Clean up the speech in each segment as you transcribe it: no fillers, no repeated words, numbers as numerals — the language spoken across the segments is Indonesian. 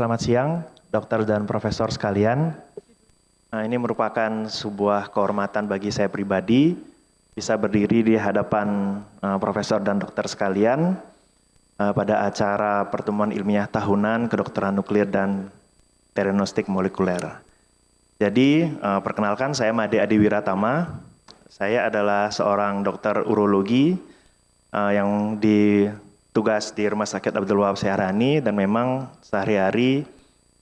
Selamat siang, dokter dan profesor sekalian. Ini merupakan sebuah kehormatan bagi saya pribadi bisa berdiri di hadapan profesor dan dokter sekalian pada acara pertemuan ilmiah tahunan kedokteran nuklir dan diagnostik molekuler. Jadi, perkenalkan saya Made Adi Wiratama. Saya adalah seorang dokter urologi yang tugas di Rumah Sakit Abdul Wahab Syahrani, dan memang sehari-hari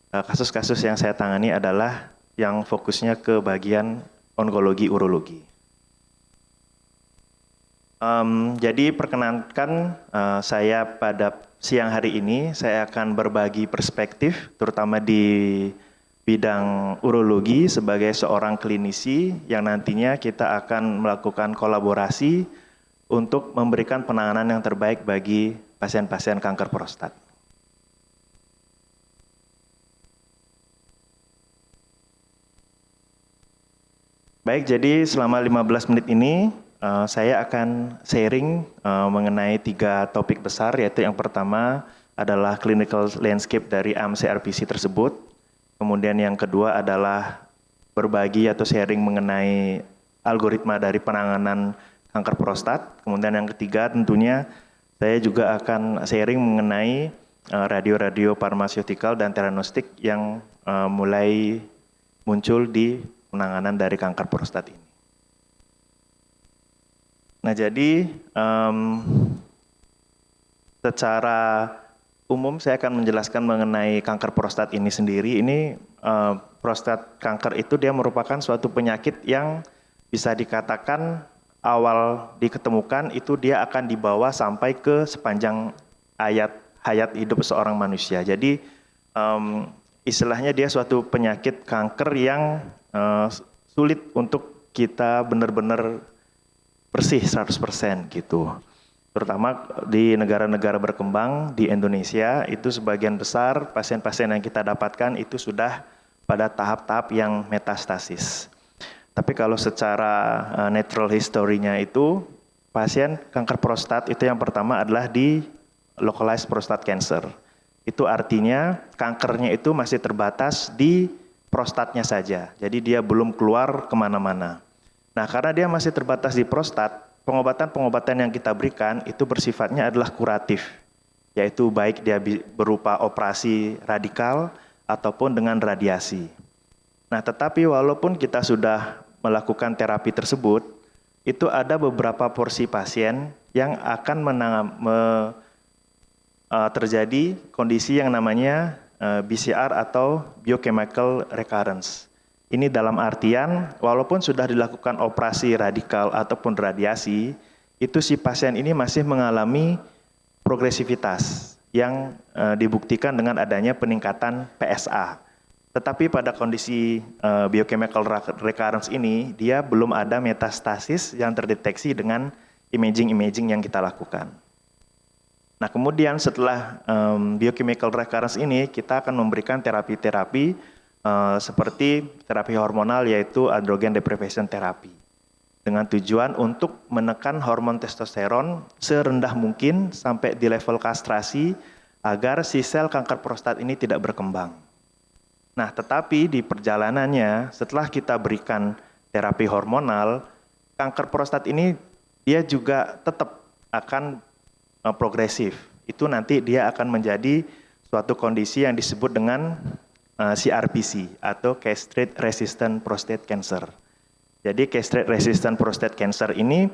kasus-kasus yang saya tangani adalah yang fokusnya ke bagian onkologi urologi. Jadi perkenankan saya pada siang hari ini saya akan berbagi perspektif terutama di bidang urologi sebagai seorang klinisi yang nantinya kita akan melakukan kolaborasi untuk memberikan penanganan yang terbaik bagi pasien-pasien kanker prostat. Baik, jadi selama 15 menit ini saya akan sharing mengenai 3 topik besar, yaitu yang pertama adalah clinical landscape dari AM-CRPC tersebut. Kemudian yang kedua adalah berbagi atau sharing mengenai algoritma dari penanganan kanker prostat. Kemudian yang ketiga tentunya saya juga akan sharing mengenai radio-radio farmaseutical dan diagnostik yang mulai muncul di penanganan dari kanker prostat ini. Nah, jadi secara umum saya akan menjelaskan mengenai kanker prostat ini sendiri. Ini prostat kanker itu dia merupakan suatu penyakit yang bisa dikatakan awal diketemukan itu dia akan dibawa sampai ke sepanjang hayat hidup seorang manusia. Jadi istilahnya dia suatu penyakit kanker yang sulit untuk kita benar-benar bersih 100% gitu. Terutama di negara-negara berkembang di Indonesia itu sebagian besar pasien-pasien yang kita dapatkan itu sudah pada tahap-tahap yang metastasis. Tapi kalau secara natural history-nya itu pasien kanker prostat itu yang pertama adalah di localized prostate cancer. Itu artinya kankernya itu masih terbatas di prostatnya saja. Jadi dia belum keluar kemana-mana. Nah, karena dia masih terbatas di prostat, pengobatan-pengobatan yang kita berikan itu bersifatnya adalah kuratif, yaitu baik dia berupa operasi radikal ataupun dengan radiasi. Nah, tetapi walaupun kita sudah melakukan terapi tersebut, itu ada beberapa porsi pasien yang akan terjadi kondisi yang namanya BCR atau biochemical recurrence. Ini dalam artian walaupun sudah dilakukan operasi radikal ataupun radiasi, itu si pasien ini masih mengalami progresivitas yang dibuktikan dengan adanya peningkatan PSA. Tetapi pada kondisi biochemical recurrence ini, dia belum ada metastasis yang terdeteksi dengan imaging yang kita lakukan. Nah, kemudian setelah biochemical recurrence ini, kita akan memberikan terapi-terapi seperti terapi hormonal, yaitu androgen deprivation therapy, dengan tujuan untuk menekan hormon testosteron serendah mungkin sampai di level kastrasi agar si sel kanker prostat ini tidak berkembang. Nah, tetapi di perjalanannya setelah kita berikan terapi hormonal, kanker prostat ini dia juga tetap akan progresif. Itu nanti dia akan menjadi suatu kondisi yang disebut dengan CRPC atau castrate resistant prostate cancer. Jadi castrate resistant prostate cancer ini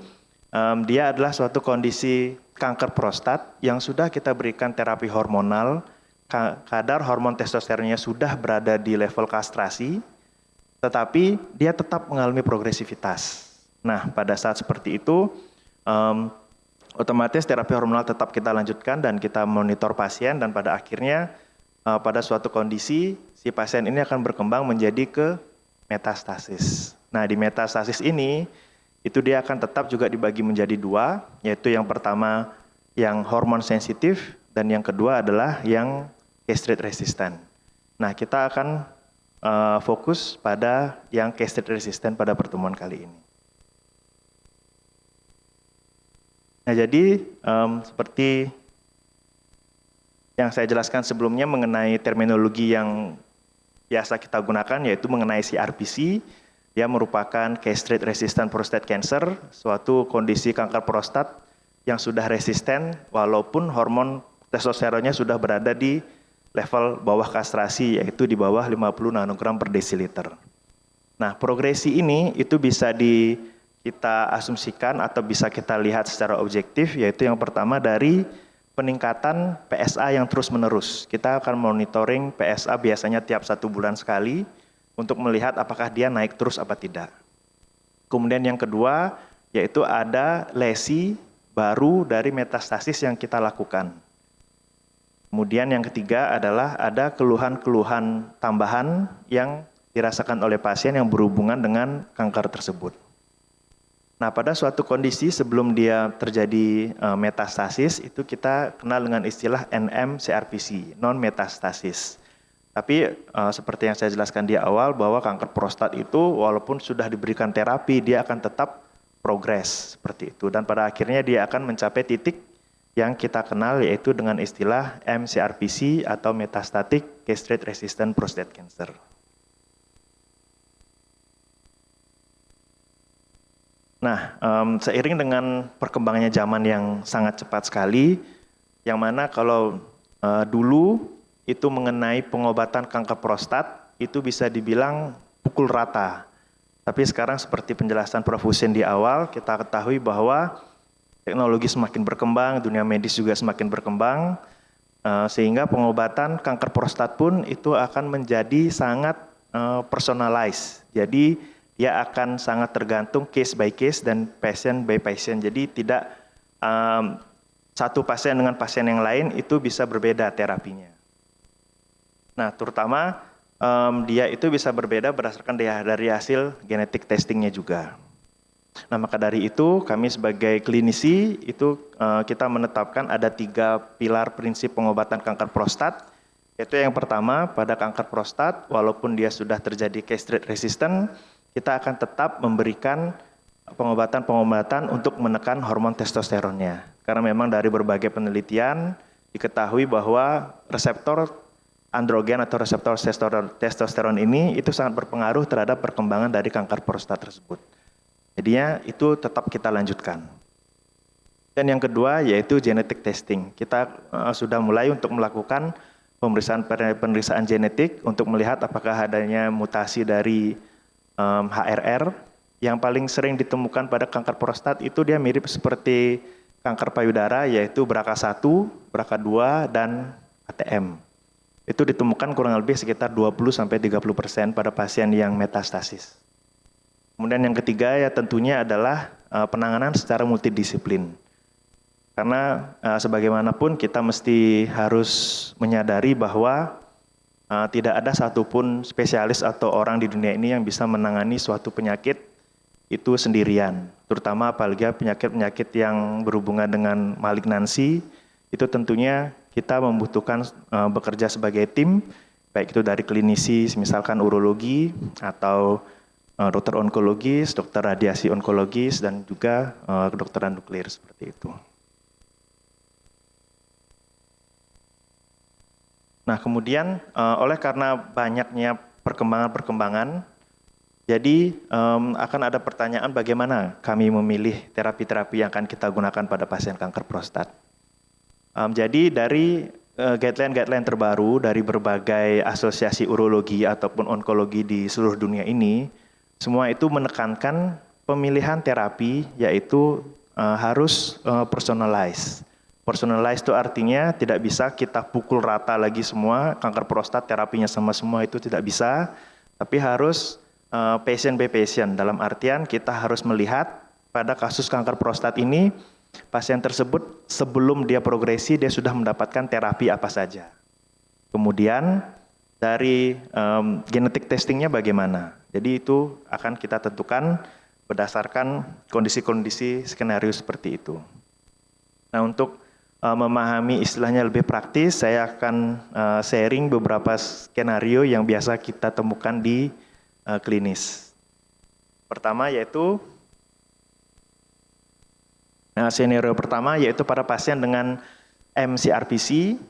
dia adalah suatu kondisi kanker prostat yang sudah kita berikan terapi hormonal, kadar hormon testosteronnya sudah berada di level kastrasi, tetapi dia tetap mengalami progresivitas. Nah, pada saat seperti itu otomatis terapi hormonal tetap kita lanjutkan dan kita monitor pasien, dan pada akhirnya pada suatu kondisi si pasien ini akan berkembang menjadi ke metastasis. Nah, di metastasis ini itu dia akan tetap juga dibagi menjadi 2, yaitu yang pertama yang hormon sensitif dan yang kedua adalah yang castrate resistant. Nah, kita akan fokus pada yang castrate resistant pada pertemuan kali ini. Nah, jadi seperti yang saya jelaskan sebelumnya mengenai terminologi yang biasa kita gunakan, yaitu mengenai CRPC. Dia merupakan castrate resistant prostate cancer, suatu kondisi kanker prostat yang sudah resisten walaupun hormon testosteronnya sudah berada di level bawah kastrasi, yaitu di bawah 50 nanogram per desiliter. Nah, progresi ini itu bisa kita asumsikan atau bisa kita lihat secara objektif, yaitu yang pertama dari peningkatan PSA yang terus-menerus. Kita akan monitoring PSA biasanya tiap 1 bulan sekali untuk melihat apakah dia naik terus apa tidak. Kemudian yang kedua, yaitu ada lesi baru dari metastasis yang kita lakukan. Kemudian yang ketiga adalah ada keluhan-keluhan tambahan yang dirasakan oleh pasien yang berhubungan dengan kanker tersebut. Nah, pada suatu kondisi sebelum dia terjadi metastasis, itu kita kenal dengan istilah NM-CRPC, non-metastasis. Tapi seperti yang saya jelaskan di awal bahwa kanker prostat itu walaupun sudah diberikan terapi, dia akan tetap progres seperti itu. Dan pada akhirnya dia akan mencapai titik yang kita kenal yaitu dengan istilah mCRPC atau metastatic castrate resistant prostate cancer. Nah, seiring dengan perkembangannya zaman yang sangat cepat sekali, yang mana kalau dulu itu mengenai pengobatan kanker prostat itu bisa dibilang pukul rata. Tapi sekarang seperti penjelasan Prof. Husin di awal, kita ketahui bahwa teknologi semakin berkembang, dunia medis juga semakin berkembang, sehingga pengobatan kanker prostat pun itu akan menjadi sangat personalized. Jadi dia akan sangat tergantung case by case dan patient by patient. Jadi tidak satu pasien dengan pasien yang lain itu bisa berbeda terapinya. Nah, terutama dia itu bisa berbeda berdasarkan dari hasil genetik testingnya juga. Nah, maka dari itu kami sebagai klinisi itu kita menetapkan ada 3 pilar prinsip pengobatan kanker prostat. Yaitu yang pertama, pada kanker prostat walaupun dia sudah terjadi castrate resistant, kita akan tetap memberikan pengobatan-pengobatan untuk menekan hormon testosteronnya. Karena memang dari berbagai penelitian diketahui bahwa reseptor androgen atau reseptor testosteron ini itu sangat berpengaruh terhadap perkembangan dari kanker prostat tersebut. Jadinya itu tetap kita lanjutkan. Dan yang kedua yaitu genetic testing. Kita sudah mulai untuk melakukan pemeriksaan genetik untuk melihat apakah adanya mutasi dari HRR. Yang paling sering ditemukan pada kanker prostat itu dia mirip seperti kanker payudara, yaitu BRCA1, BRCA2, dan ATM. Itu ditemukan kurang lebih sekitar 20-30% pada pasien yang metastasis. Kemudian yang ketiga ya tentunya adalah penanganan secara multidisiplin. Karena sebagaimanapun kita mesti harus menyadari bahwa tidak ada satupun spesialis atau orang di dunia ini yang bisa menangani suatu penyakit itu sendirian. Terutama apalagi penyakit-penyakit yang berhubungan dengan malignansi, itu tentunya kita membutuhkan bekerja sebagai tim, baik itu dari klinisi, misalkan urologi, atau dokter onkologis, dokter radiasi onkologis, dan juga kedokteran nuklir seperti itu. Nah, kemudian oleh karena banyaknya perkembangan-perkembangan, jadi akan ada pertanyaan bagaimana kami memilih terapi-terapi yang akan kita gunakan pada pasien kanker prostat. Jadi dari guideline-guideline terbaru dari berbagai asosiasi urologi ataupun onkologi di seluruh dunia ini, semua itu menekankan pemilihan terapi yaitu harus personalized. Personalized itu artinya tidak bisa kita pukul rata lagi semua, kanker prostat terapinya sama semua itu tidak bisa, tapi harus patient by patient, dalam artian kita harus melihat pada kasus kanker prostat ini, pasien tersebut sebelum dia progresi dia sudah mendapatkan terapi apa saja. Kemudian dari genetik testingnya bagaimana. Jadi itu akan kita tentukan berdasarkan kondisi-kondisi skenario seperti itu. Nah, untuk memahami istilahnya lebih praktis, saya akan sharing beberapa skenario yang biasa kita temukan di klinis. Pertama yaitu skenario pertama yaitu pada pasien dengan mCRPC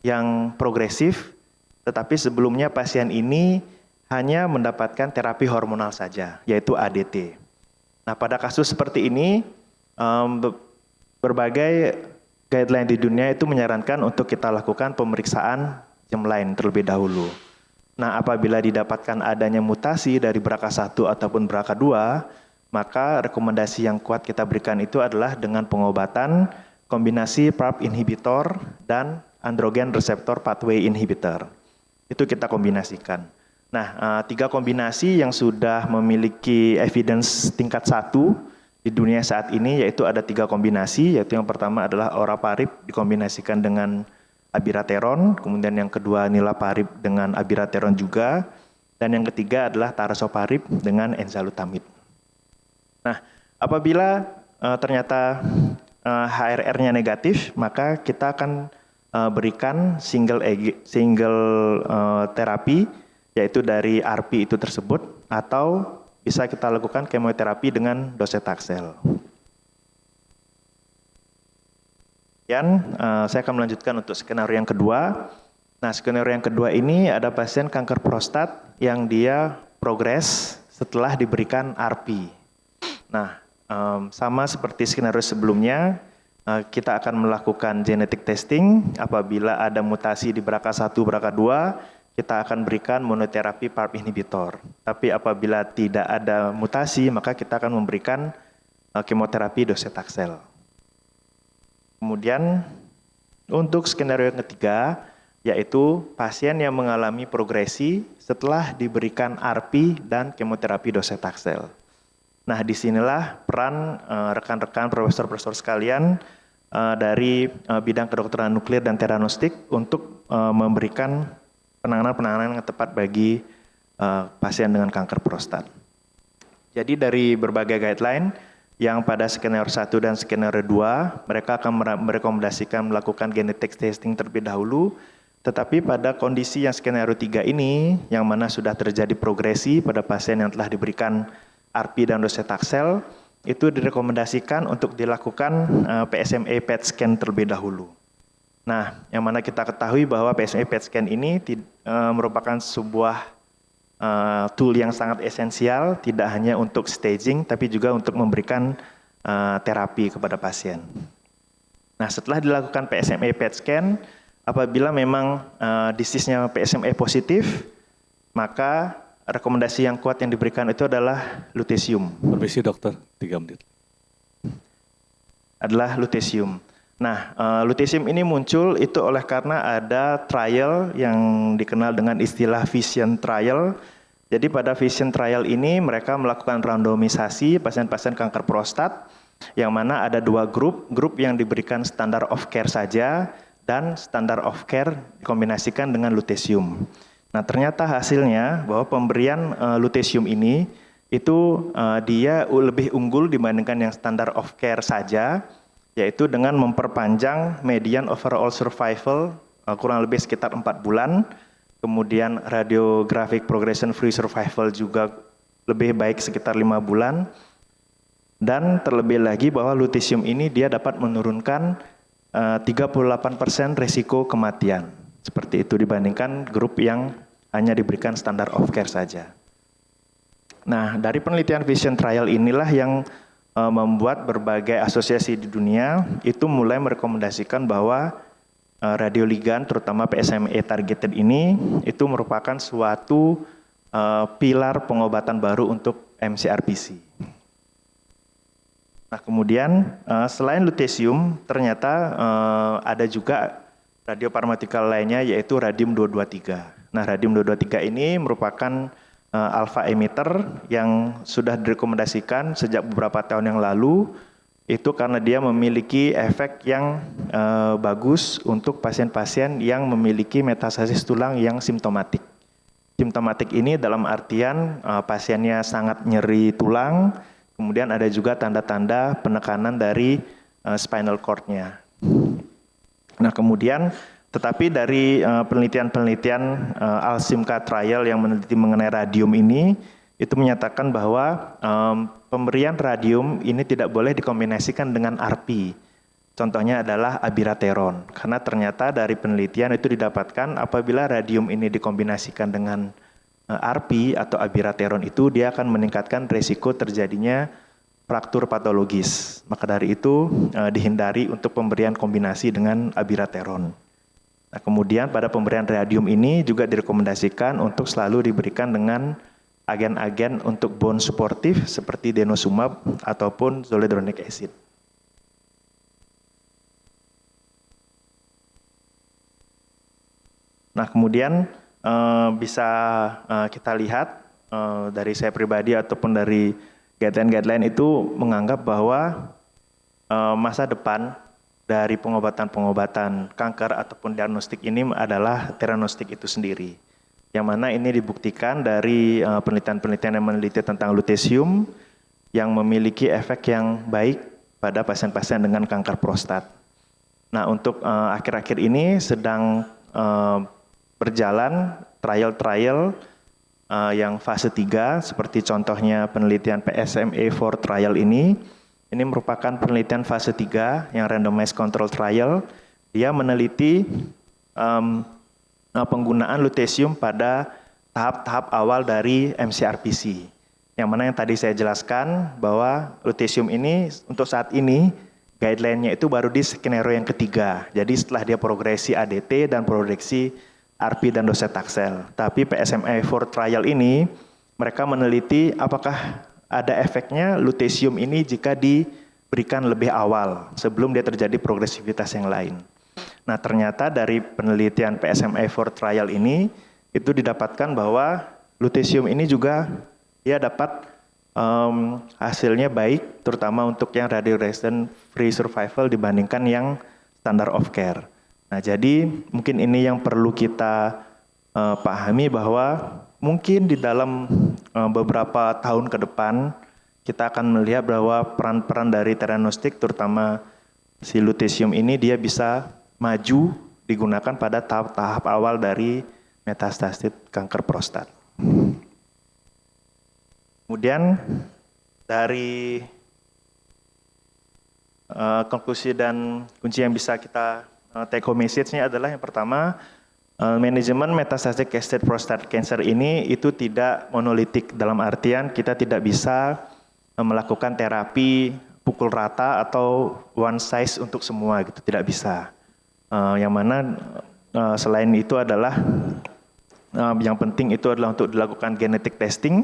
yang progresif, tetapi sebelumnya pasien ini hanya mendapatkan terapi hormonal saja, yaitu ADT. Nah, pada kasus seperti ini, berbagai guideline di dunia itu menyarankan untuk kita lakukan pemeriksaan germline terlebih dahulu. Nah, apabila didapatkan adanya mutasi dari BRCA1 ataupun BRCA2, maka rekomendasi yang kuat kita berikan itu adalah dengan pengobatan kombinasi PARP inhibitor dan androgen receptor pathway inhibitor. Itu kita kombinasikan. Nah, 3 kombinasi yang sudah memiliki evidence tingkat 1 di dunia saat ini, yaitu ada 3 kombinasi, yaitu yang pertama adalah oraparib dikombinasikan dengan abirateron, kemudian yang kedua niraparib dengan abirateron juga, dan yang ketiga adalah tarasoparib dengan enzalutamide. Nah, apabila ternyata HRR-nya negatif, maka kita akan berikan single terapi, yaitu dari ARPI itu tersebut, atau bisa kita lakukan kemoterapi dengan docetaxel. Saya akan melanjutkan untuk skenario yang kedua. Nah, skenario yang kedua ini ada pasien kanker prostat yang dia progres setelah diberikan ARPI. Nah, sama seperti skenario sebelumnya, kita akan melakukan genetic testing. Apabila ada mutasi di BRCA1, BRCA2, kita akan berikan monoterapi PARP inhibitor. Tapi apabila tidak ada mutasi, maka kita akan memberikan kemoterapi docetaxel. Kemudian untuk skenario yang ketiga, yaitu pasien yang mengalami progresi setelah diberikan ARPI dan kemoterapi docetaxel. Nah, disinilah peran rekan-rekan profesor-profesor sekalian dari bidang kedokteran nuklir dan teranostik untuk memberikan penanganan yang tepat bagi pasien dengan kanker prostat. Jadi dari berbagai guideline yang pada skenario 1 dan skenario 2, mereka akan merekomendasikan melakukan genetic testing terlebih dahulu, tetapi pada kondisi yang skenario 3 ini, yang mana sudah terjadi progresi pada pasien yang telah diberikan ARPI dan docetaxel, itu direkomendasikan untuk dilakukan PSMA PET scan terlebih dahulu. Nah, yang mana kita ketahui bahwa PSMA PET scan ini merupakan sebuah tool yang sangat esensial, tidak hanya untuk staging, tapi juga untuk memberikan terapi kepada pasien. Nah, setelah dilakukan PSMA PET scan, apabila memang disease-nya PSMA positif, maka rekomendasi yang kuat yang diberikan itu adalah lutetium. Permisi dokter, 3 menit. Adalah lutetium. Nah, lutetium ini muncul itu oleh karena ada trial yang dikenal dengan istilah Vision trial. Jadi pada Vision trial ini mereka melakukan randomisasi pasien-pasien kanker prostat, yang mana ada 2 grup yang diberikan standar of care saja dan standar of care dikombinasikan dengan lutetium. Nah, ternyata hasilnya bahwa pemberian lutetium ini itu dia lebih unggul dibandingkan yang standar of care saja, yaitu dengan memperpanjang median overall survival kurang lebih sekitar 4 bulan, kemudian radiographic progression free survival juga lebih baik sekitar 5 bulan, dan terlebih lagi bahwa lutetium ini dia dapat menurunkan 38% risiko kematian. Seperti itu dibandingkan grup yang hanya diberikan standar of care saja. Nah, dari penelitian Vision trial inilah yang membuat berbagai asosiasi di dunia itu mulai merekomendasikan bahwa radioligan terutama PSMA targeted ini itu merupakan suatu pilar pengobatan baru untuk mCRPC. Nah, kemudian selain lutetium ternyata ada juga radiofarmatikal lainnya, yaitu radium-223. Nah, radium-223 ini merupakan alpha emitter yang sudah direkomendasikan sejak beberapa tahun yang lalu, itu karena dia memiliki efek yang bagus untuk pasien-pasien yang memiliki metastasis tulang yang simptomatik. Simptomatik ini dalam artian pasiennya sangat nyeri tulang, kemudian ada juga tanda-tanda penekanan dari spinal cord-nya. Nah, kemudian tetapi dari penelitian-penelitian Alsimka trial yang meneliti mengenai radium ini, itu menyatakan bahwa pemberian radium ini tidak boleh dikombinasikan dengan ARPI. Contohnya adalah abirateron, karena ternyata dari penelitian itu didapatkan apabila radium ini dikombinasikan dengan RP atau abirateron itu dia akan meningkatkan resiko terjadinya fraktur patologis. Maka dari itu dihindari untuk pemberian kombinasi dengan abirateron. Nah, kemudian pada pemberian radium ini juga direkomendasikan untuk selalu diberikan dengan agen-agen untuk bone supportive seperti denosumab ataupun zoledronic acid. Nah, kemudian bisa kita lihat dari saya pribadi ataupun dari guideline itu menganggap bahwa masa depan dari pengobatan-pengobatan kanker ataupun diagnostik ini adalah theranostik itu sendiri. Yang mana ini dibuktikan dari penelitian-penelitian yang meneliti tentang lutetium yang memiliki efek yang baik pada pasien-pasien dengan kanker prostat. Nah, untuk akhir-akhir ini sedang berjalan trial-trial yang fase 3 seperti contohnya penelitian PSMA4 trial ini merupakan penelitian fase 3 yang randomized control trial. Dia meneliti penggunaan lutetium pada tahap-tahap awal dari MCRPC. Yang mana yang tadi saya jelaskan bahwa lutetium ini untuk saat ini guideline-nya itu baru di skenario yang ketiga. Jadi setelah dia progresi ADT dan progresi RP dan docetaxel. Tapi PSMA4 trial ini mereka meneliti apakah ada efeknya lutetium ini jika diberikan lebih awal sebelum dia terjadi progresivitas yang lain. Nah, ternyata dari penelitian PSMA4 trial ini itu didapatkan bahwa lutetium ini juga dia dapat hasilnya baik, terutama untuk yang radiation free survival dibandingkan yang standard of care. Nah, jadi mungkin ini yang perlu kita pahami bahwa mungkin di dalam beberapa tahun ke depan kita akan melihat bahwa peran-peran dari theranostik terutama si lutetium ini dia bisa maju digunakan pada tahap-tahap awal dari metastasis kanker prostat. Kemudian dari konklusi dan kunci yang bisa kita take home message-nya adalah yang pertama, manajemen metastatic cascade prostate cancer ini itu tidak monolitik dalam artian kita tidak bisa melakukan terapi pukul rata atau one size untuk semua gitu, tidak bisa. Yang mana selain itu adalah yang penting itu adalah untuk dilakukan genetic testing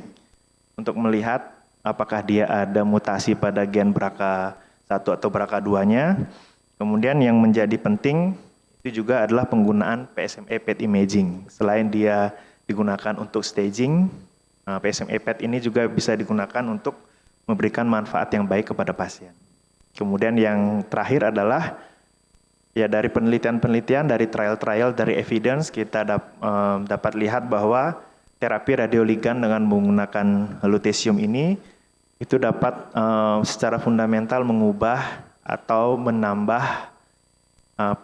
untuk melihat apakah dia ada mutasi pada gen BRCA1 atau BRCA2-nya. Kemudian yang menjadi penting itu juga adalah penggunaan PSMA PET imaging. Selain dia digunakan untuk staging, PSMA PET ini juga bisa digunakan untuk memberikan manfaat yang baik kepada pasien. Kemudian yang terakhir adalah ya dari penelitian-penelitian, dari trial-trial, dari evidence kita dapat lihat bahwa terapi radioligan dengan menggunakan lutetium ini itu dapat secara fundamental mengubah atau menambah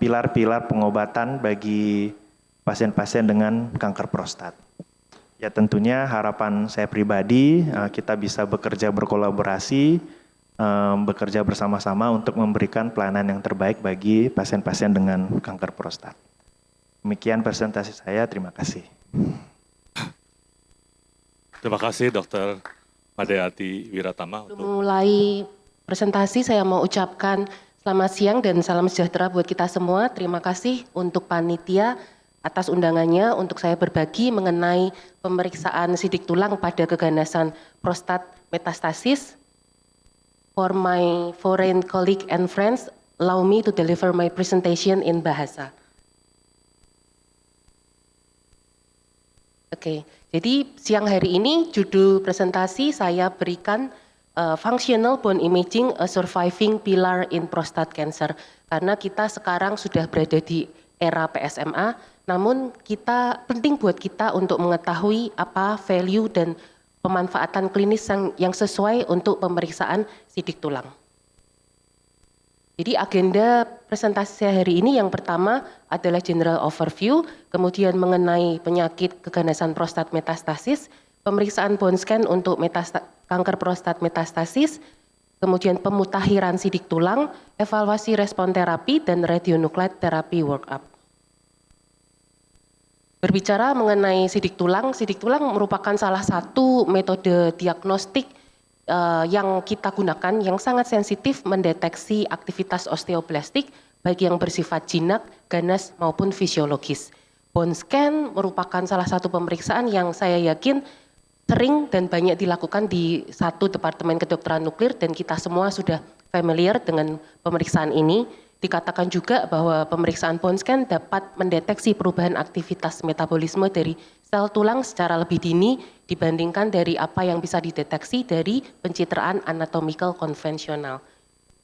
pilar-pilar pengobatan bagi pasien-pasien dengan kanker prostat. Ya tentunya harapan saya pribadi kita bisa bekerja berkolaborasi, bekerja bersama-sama untuk memberikan pelayanan yang terbaik bagi pasien-pasien dengan kanker prostat. Demikian presentasi saya, terima kasih. Terima kasih Dr. Madayati Wiratama. Mulai presentasi saya mau ucapkan selamat siang dan salam sejahtera buat kita semua. Terima kasih untuk panitia atas undangannya untuk saya berbagi mengenai pemeriksaan sidik tulang pada keganasan prostat metastasis. For my foreign colleague and friends, allow me to deliver my presentation in Bahasa. Oke, jadi siang hari ini judul presentasi saya berikan Functional Bone Imaging, a Surviving Pillar in Prostate Cancer. Karena kita sekarang sudah berada di era PSMA, namun penting buat kita untuk mengetahui apa value dan pemanfaatan klinis yang sesuai untuk pemeriksaan sidik tulang. Jadi agenda presentasi saya hari ini yang pertama adalah general overview, kemudian mengenai penyakit keganasan prostat metastasis, pemeriksaan bone scan untuk kanker prostat metastasis, kemudian pemutakhiran sidik tulang, evaluasi respon terapi, dan radionukleid terapi workup. Berbicara mengenai sidik tulang merupakan salah satu metode diagnostik yang kita gunakan yang sangat sensitif mendeteksi aktivitas osteoblastik baik yang bersifat jinak, ganas maupun fisiologis. Bone scan merupakan salah satu pemeriksaan yang saya yakin sering dan banyak dilakukan di satu departemen kedokteran nuklir dan kita semua sudah familiar dengan pemeriksaan ini. Dikatakan juga bahwa pemeriksaan bone scan dapat mendeteksi perubahan aktivitas metabolisme dari sel tulang secara lebih dini dibandingkan dari apa yang bisa dideteksi dari pencitraan anatomical konvensional.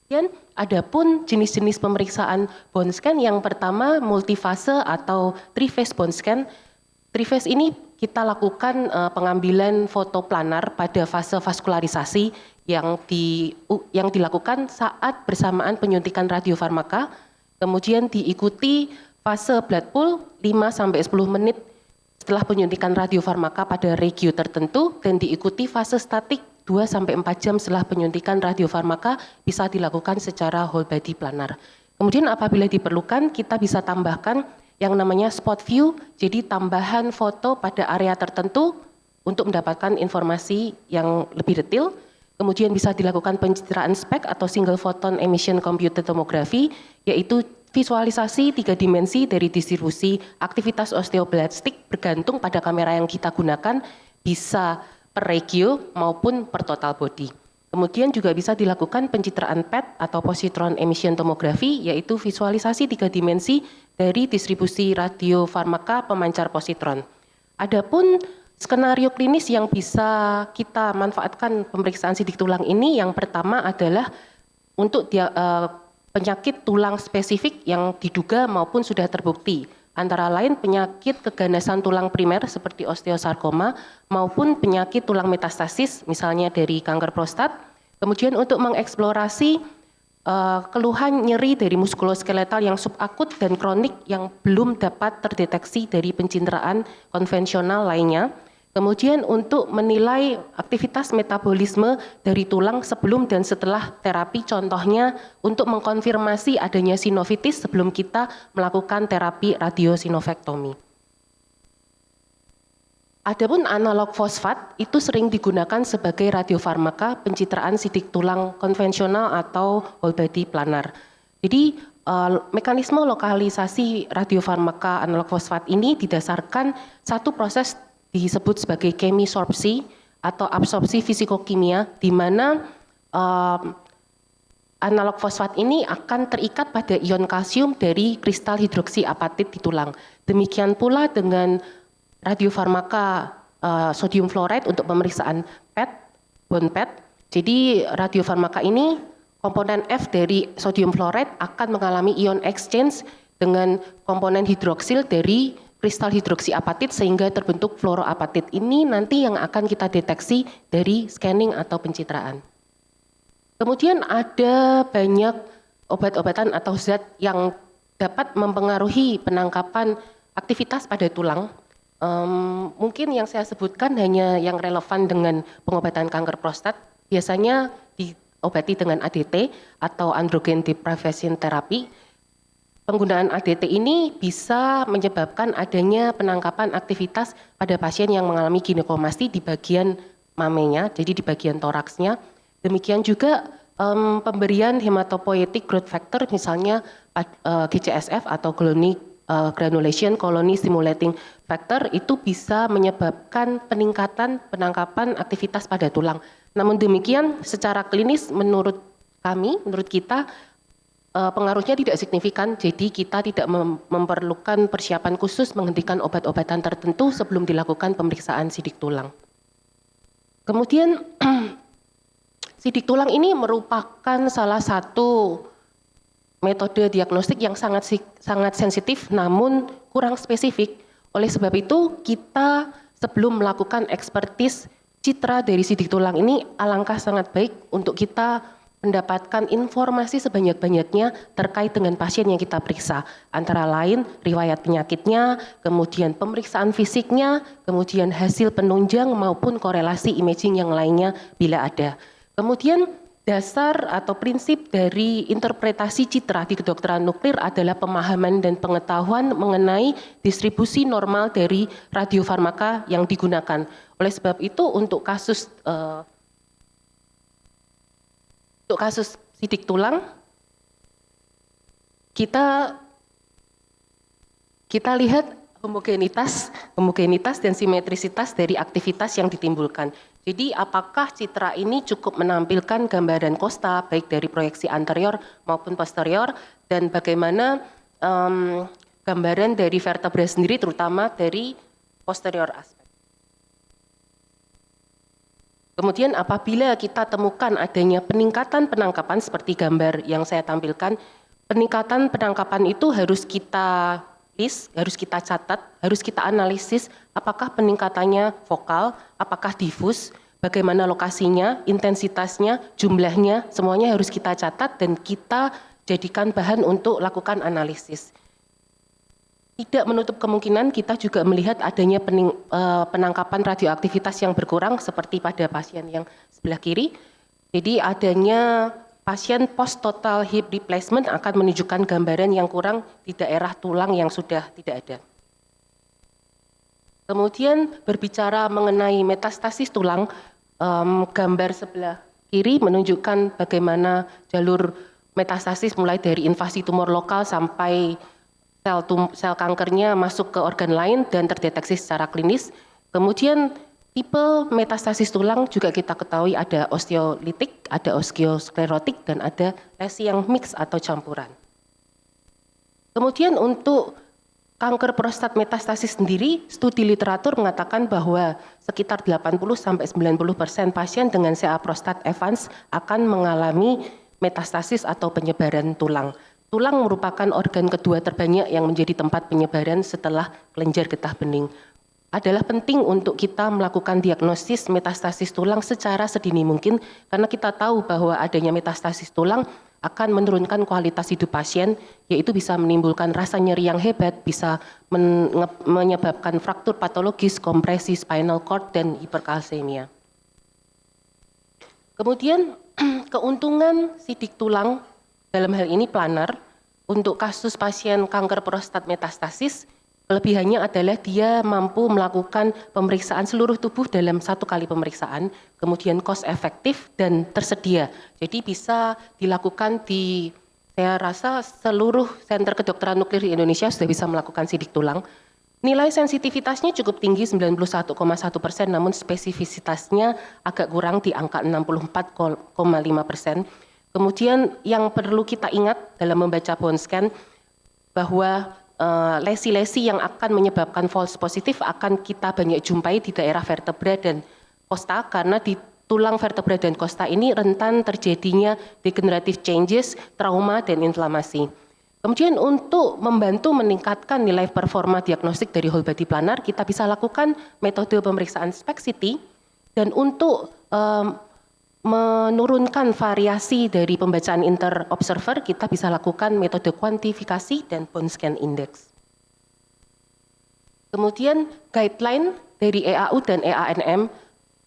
Dan adapun jenis-jenis pemeriksaan bone scan yang pertama multifase atau three-phase bone scan. Three-phase ini kita lakukan pengambilan foto planar pada fase vaskularisasi yang dilakukan saat bersamaan penyuntikan radiofarmaka, kemudian diikuti fase blood pool 5-10 menit setelah penyuntikan radiofarmaka pada regio tertentu dan diikuti fase statik 2-4 jam setelah penyuntikan radiofarmaka bisa dilakukan secara whole body planar. Kemudian apabila diperlukan kita bisa tambahkan yang namanya spot view, jadi tambahan foto pada area tertentu untuk mendapatkan informasi yang lebih detail. Kemudian bisa dilakukan pencitraan SPECT atau single photon emission computed tomography, yaitu visualisasi 3 dimensi dari distribusi aktivitas osteoblastik bergantung pada kamera yang kita gunakan, bisa per regio maupun per total body. Kemudian juga bisa dilakukan pencitraan PET atau positron emission tomography, yaitu visualisasi 3 dimensi dari distribusi radiofarmaka pemancar positron. Adapun skenario klinis yang bisa kita manfaatkan pemeriksaan sidik tulang ini, yang pertama adalah untuk penyakit tulang spesifik yang diduga maupun sudah terbukti. Antara lain penyakit keganasan tulang primer seperti osteosarkoma maupun penyakit tulang metastasis misalnya dari kanker prostat. Kemudian untuk mengeksplorasi keluhan nyeri dari muskuloskeletal yang subakut dan kronik yang belum dapat terdeteksi dari pencitraan konvensional lainnya. Kemudian untuk menilai aktivitas metabolisme dari tulang sebelum dan setelah terapi, contohnya untuk mengkonfirmasi adanya sinovitis sebelum kita melakukan terapi radiosinofektomi. Adapun analog fosfat itu sering digunakan sebagai radiofarmaka pencitraan sidik tulang konvensional atau whole body planar. Jadi mekanisme lokalisasi radiofarmaka analog fosfat ini didasarkan satu proses disebut sebagai chemisorpsi atau absorpsi fisikokimia, di mana analog fosfat ini akan terikat pada ion kalsium dari kristal hidroksi apatit di tulang. Demikian pula dengan radiofarmaka sodium fluoride untuk pemeriksaan PET, bone PET. Jadi radiofarmaka ini komponen F dari sodium fluoride akan mengalami ion exchange dengan komponen hidroksil dari kristal hidroksi apatit sehingga terbentuk fluoroapatit. Ini nanti yang akan kita deteksi dari scanning atau pencitraan. Kemudian ada banyak obat-obatan atau zat yang dapat mempengaruhi penangkapan aktivitas pada tulang. Mungkin yang saya sebutkan hanya yang relevan dengan pengobatan kanker prostat. Biasanya diobati dengan ADT atau androgen deprivation therapy. Penggunaan ADT ini bisa menyebabkan adanya penangkapan aktivitas pada pasien yang mengalami ginekomasti di bagian mamenya, jadi di bagian toraksnya. Demikian juga pemberian hematopoietic growth factor, misalnya GCSF atau granulation colony stimulating factor, itu bisa menyebabkan peningkatan penangkapan aktivitas pada tulang. Namun demikian, secara klinis menurut kita, pengaruhnya tidak signifikan, jadi kita tidak memerlukan persiapan khusus menghentikan obat-obatan tertentu sebelum dilakukan pemeriksaan sidik tulang. Kemudian sidik tulang ini merupakan salah satu metode diagnostik yang sangat sensitif namun kurang spesifik. Oleh sebab itu kita sebelum melakukan ekspertis citra dari sidik tulang ini alangkah sangat baik untuk kita mendapatkan informasi sebanyak-banyaknya terkait dengan pasien yang kita periksa. Antara lain riwayat penyakitnya, kemudian pemeriksaan fisiknya, kemudian hasil penunjang maupun korelasi imaging yang lainnya bila ada. Kemudian dasar atau prinsip dari interpretasi citra di kedokteran nuklir adalah pemahaman dan pengetahuan mengenai distribusi normal dari radiofarmaka yang digunakan. Oleh sebab itu untuk kasus sidik tulang kita lihat homogenitas dan simetrisitas dari aktivitas yang ditimbulkan. Jadi apakah citra ini cukup menampilkan gambaran kosta baik dari proyeksi anterior maupun posterior, dan bagaimana gambaran dari vertebra sendiri terutama dari posterior aspek. Kemudian apabila kita temukan adanya peningkatan penangkapan seperti gambar yang saya tampilkan, peningkatan penangkapan itu harus kita list, harus kita catat, harus kita analisis apakah peningkatannya vokal, apakah difus, bagaimana lokasinya, intensitasnya, jumlahnya, semuanya harus kita catat dan kita jadikan bahan untuk lakukan analisis. Tidak menutup kemungkinan kita juga melihat adanya penangkapan radioaktivitas yang berkurang seperti pada pasien yang sebelah kiri. Jadi adanya pasien post total hip replacement akan menunjukkan gambaran yang kurang di daerah tulang yang sudah tidak ada. Kemudian berbicara mengenai metastasis tulang, gambar sebelah kiri menunjukkan bagaimana jalur metastasis mulai dari invasi tumor lokal sampai sel kankernya masuk ke organ lain dan terdeteksi secara klinis. Kemudian tipe metastasis tulang juga kita ketahui ada osteolitik, ada osteosklerotik, dan ada lesi yang mix atau campuran. Kemudian untuk kanker prostat metastasis sendiri, studi literatur mengatakan bahwa sekitar 80-90% pasien dengan CA prostat advance akan mengalami metastasis atau penyebaran tulang. Tulang merupakan organ kedua terbanyak yang menjadi tempat penyebaran setelah kelenjar getah bening. Adalah penting untuk kita melakukan diagnosis metastasis tulang secara sedini mungkin karena kita tahu bahwa adanya metastasis tulang akan menurunkan kualitas hidup pasien, yaitu bisa menimbulkan rasa nyeri yang hebat, bisa menyebabkan fraktur patologis, kompresi spinal cord, dan hiperkalsemia. Kemudian keuntungan sidik tulang dalam hal ini planar untuk kasus pasien kanker prostat metastasis, kelebihannya adalah dia mampu melakukan pemeriksaan seluruh tubuh dalam satu kali pemeriksaan, kemudian cost efektif dan tersedia. Jadi bisa dilakukan di, saya rasa seluruh senter kedokteran nuklir di Indonesia sudah bisa melakukan sidik tulang. Nilai sensitivitasnya cukup tinggi 91,1%, namun spesifisitasnya agak kurang di angka 64,5%. Kemudian yang perlu kita ingat dalam membaca bone scan bahwa lesi-lesi yang akan menyebabkan false positif akan kita banyak jumpai di daerah vertebra dan kosta karena di tulang vertebra dan kosta ini rentan terjadinya degenerative changes, trauma, dan inflamasi. Kemudian untuk membantu meningkatkan nilai performa diagnostik dari whole body planar, kita bisa lakukan metode pemeriksaan SPECT CT dan untuk menurunkan variasi dari pembacaan inter-observer, kita bisa lakukan metode kuantifikasi dan bone scan index. Kemudian guideline dari EAU dan EANM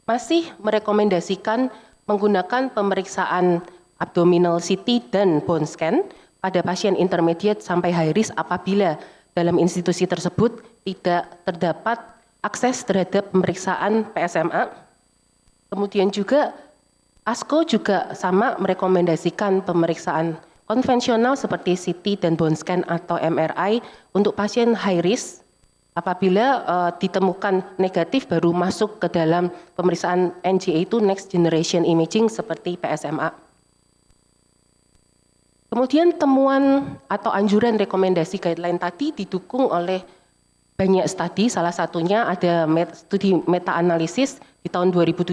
masih merekomendasikan menggunakan pemeriksaan abdominal CT dan bone scan pada pasien intermediate sampai high risk apabila dalam institusi tersebut tidak terdapat akses terhadap pemeriksaan PSMA. Kemudian juga ASCO juga sama merekomendasikan pemeriksaan konvensional seperti CT dan bone scan atau MRI untuk pasien high risk. Apabila ditemukan negatif baru masuk ke dalam pemeriksaan NGA itu next generation imaging seperti PSMA. Kemudian temuan atau anjuran rekomendasi guideline tadi didukung oleh banyak studi, salah satunya ada studi meta-analisis di tahun 2017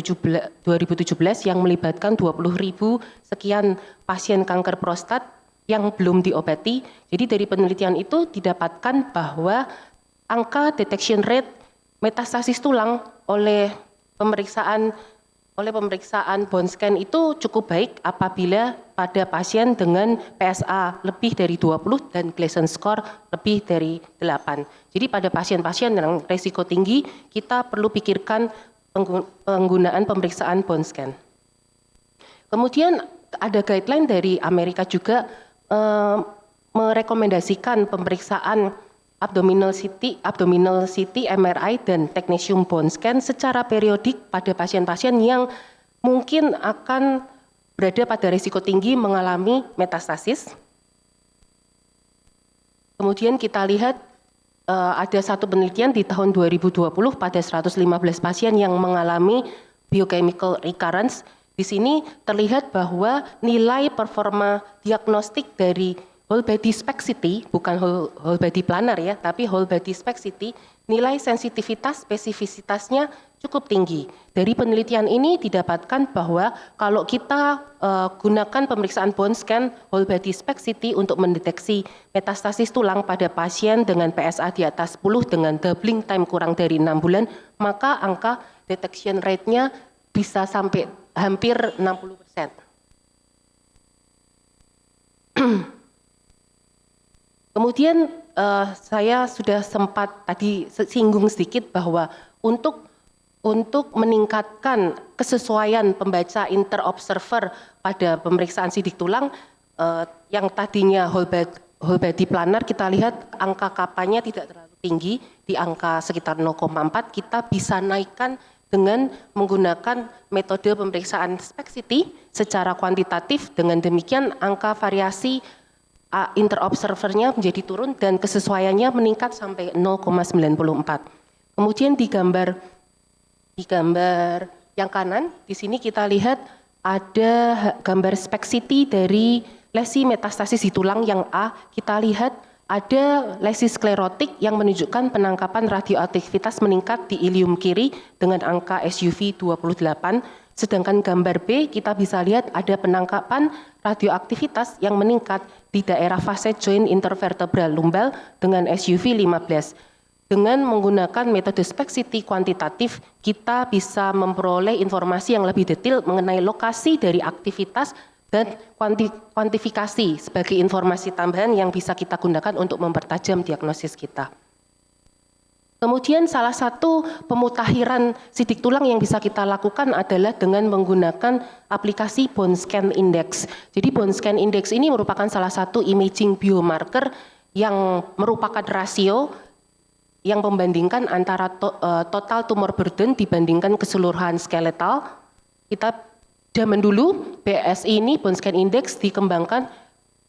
yang melibatkan 20.000 sekian pasien kanker prostat yang belum diobati. Jadi dari penelitian itu didapatkan bahwa angka detection rate metastasis tulang oleh pemeriksaan bone scan itu cukup baik apabila pada pasien dengan PSA lebih dari 20 dan Gleason score lebih dari 8. Jadi pada pasien-pasien yang risiko tinggi kita perlu pikirkan penggunaan pemeriksaan bone scan. Kemudian ada guideline dari Amerika juga merekomendasikan pemeriksaan abdominal CT, MRI, dan technetium bone scan secara periodik pada pasien-pasien yang mungkin akan berada pada risiko tinggi mengalami metastasis. Kemudian kita lihat ada satu penelitian di tahun 2020 pada 115 pasien yang mengalami biochemical recurrence. Di sini terlihat bahwa nilai performa diagnostik dari whole body SPECT-CT, bukan whole body planar ya, tapi whole body SPECT-CT, nilai sensitivitas spesifisitasnya cukup tinggi. Dari penelitian ini didapatkan bahwa kalau kita gunakan pemeriksaan bone scan whole body SPECT-CT untuk mendeteksi metastasis tulang pada pasien dengan PSA di atas 10 dengan doubling time kurang dari 6 bulan, maka angka detection rate-nya bisa sampai hampir 60%. Kemudian saya sudah sempat tadi singgung sedikit bahwa untuk meningkatkan kesesuaian pembaca interobserver pada pemeriksaan sidik tulang yang tadinya whole body planar, kita lihat angka kapanya tidak terlalu tinggi di angka sekitar 0,4, kita bisa naikkan dengan menggunakan metode pemeriksaan SPECT-CT secara kuantitatif. Dengan demikian angka variasi interobservernya menjadi turun dan kesesuaiannya meningkat sampai 0,94. Kemudian di gambar yang kanan, di sini kita lihat ada gambar SPECT-CT dari lesi metastasis di tulang yang A. Kita lihat ada lesi sklerotik yang menunjukkan penangkapan radioaktivitas meningkat di ilium kiri dengan angka SUV 28. Sedangkan gambar B kita bisa lihat ada penangkapan radioaktivitas yang meningkat di daerah facet joint intervertebral lumbal dengan SUV 15. Dengan menggunakan metode SPECT-CT kuantitatif, kita bisa memperoleh informasi yang lebih detail mengenai lokasi dari aktivitas dan kuantifikasi sebagai informasi tambahan yang bisa kita gunakan untuk mempertajam diagnosis kita. Kemudian salah satu pemutakhiran sidik tulang yang bisa kita lakukan adalah dengan menggunakan aplikasi Bone Scan Index. Jadi Bone Scan Index ini merupakan salah satu imaging biomarker yang merupakan rasio yang membandingkan antara total tumor burden dibandingkan keseluruhan skeletal. Zaman dulu BSI ini Bone Scan Index dikembangkan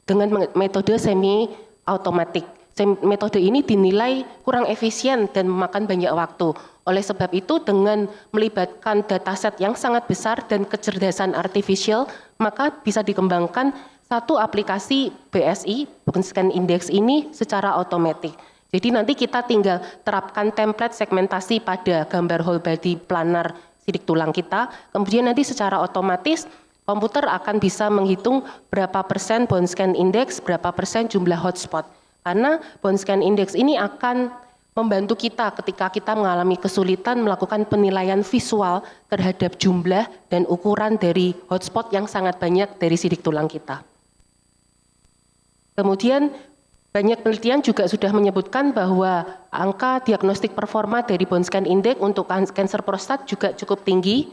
dengan metode semi automatic. Metode ini dinilai kurang efisien dan memakan banyak waktu. Oleh sebab itu dengan melibatkan dataset yang sangat besar dan kecerdasan artificial, maka bisa dikembangkan satu aplikasi BSI Bone Scan Index ini secara otomatis. Jadi nanti kita tinggal terapkan template segmentasi pada gambar whole body planar sidik tulang kita, kemudian nanti secara otomatis komputer akan bisa menghitung berapa persen Bone Scan Index, berapa persen jumlah hotspot. Karena Bone Scan Index ini akan membantu kita ketika kita mengalami kesulitan melakukan penilaian visual terhadap jumlah dan ukuran dari hotspot yang sangat banyak dari sidik tulang kita. Kemudian banyak penelitian juga sudah menyebutkan bahwa angka diagnostik performa dari Bone Scan Index untuk kanker prostat juga cukup tinggi.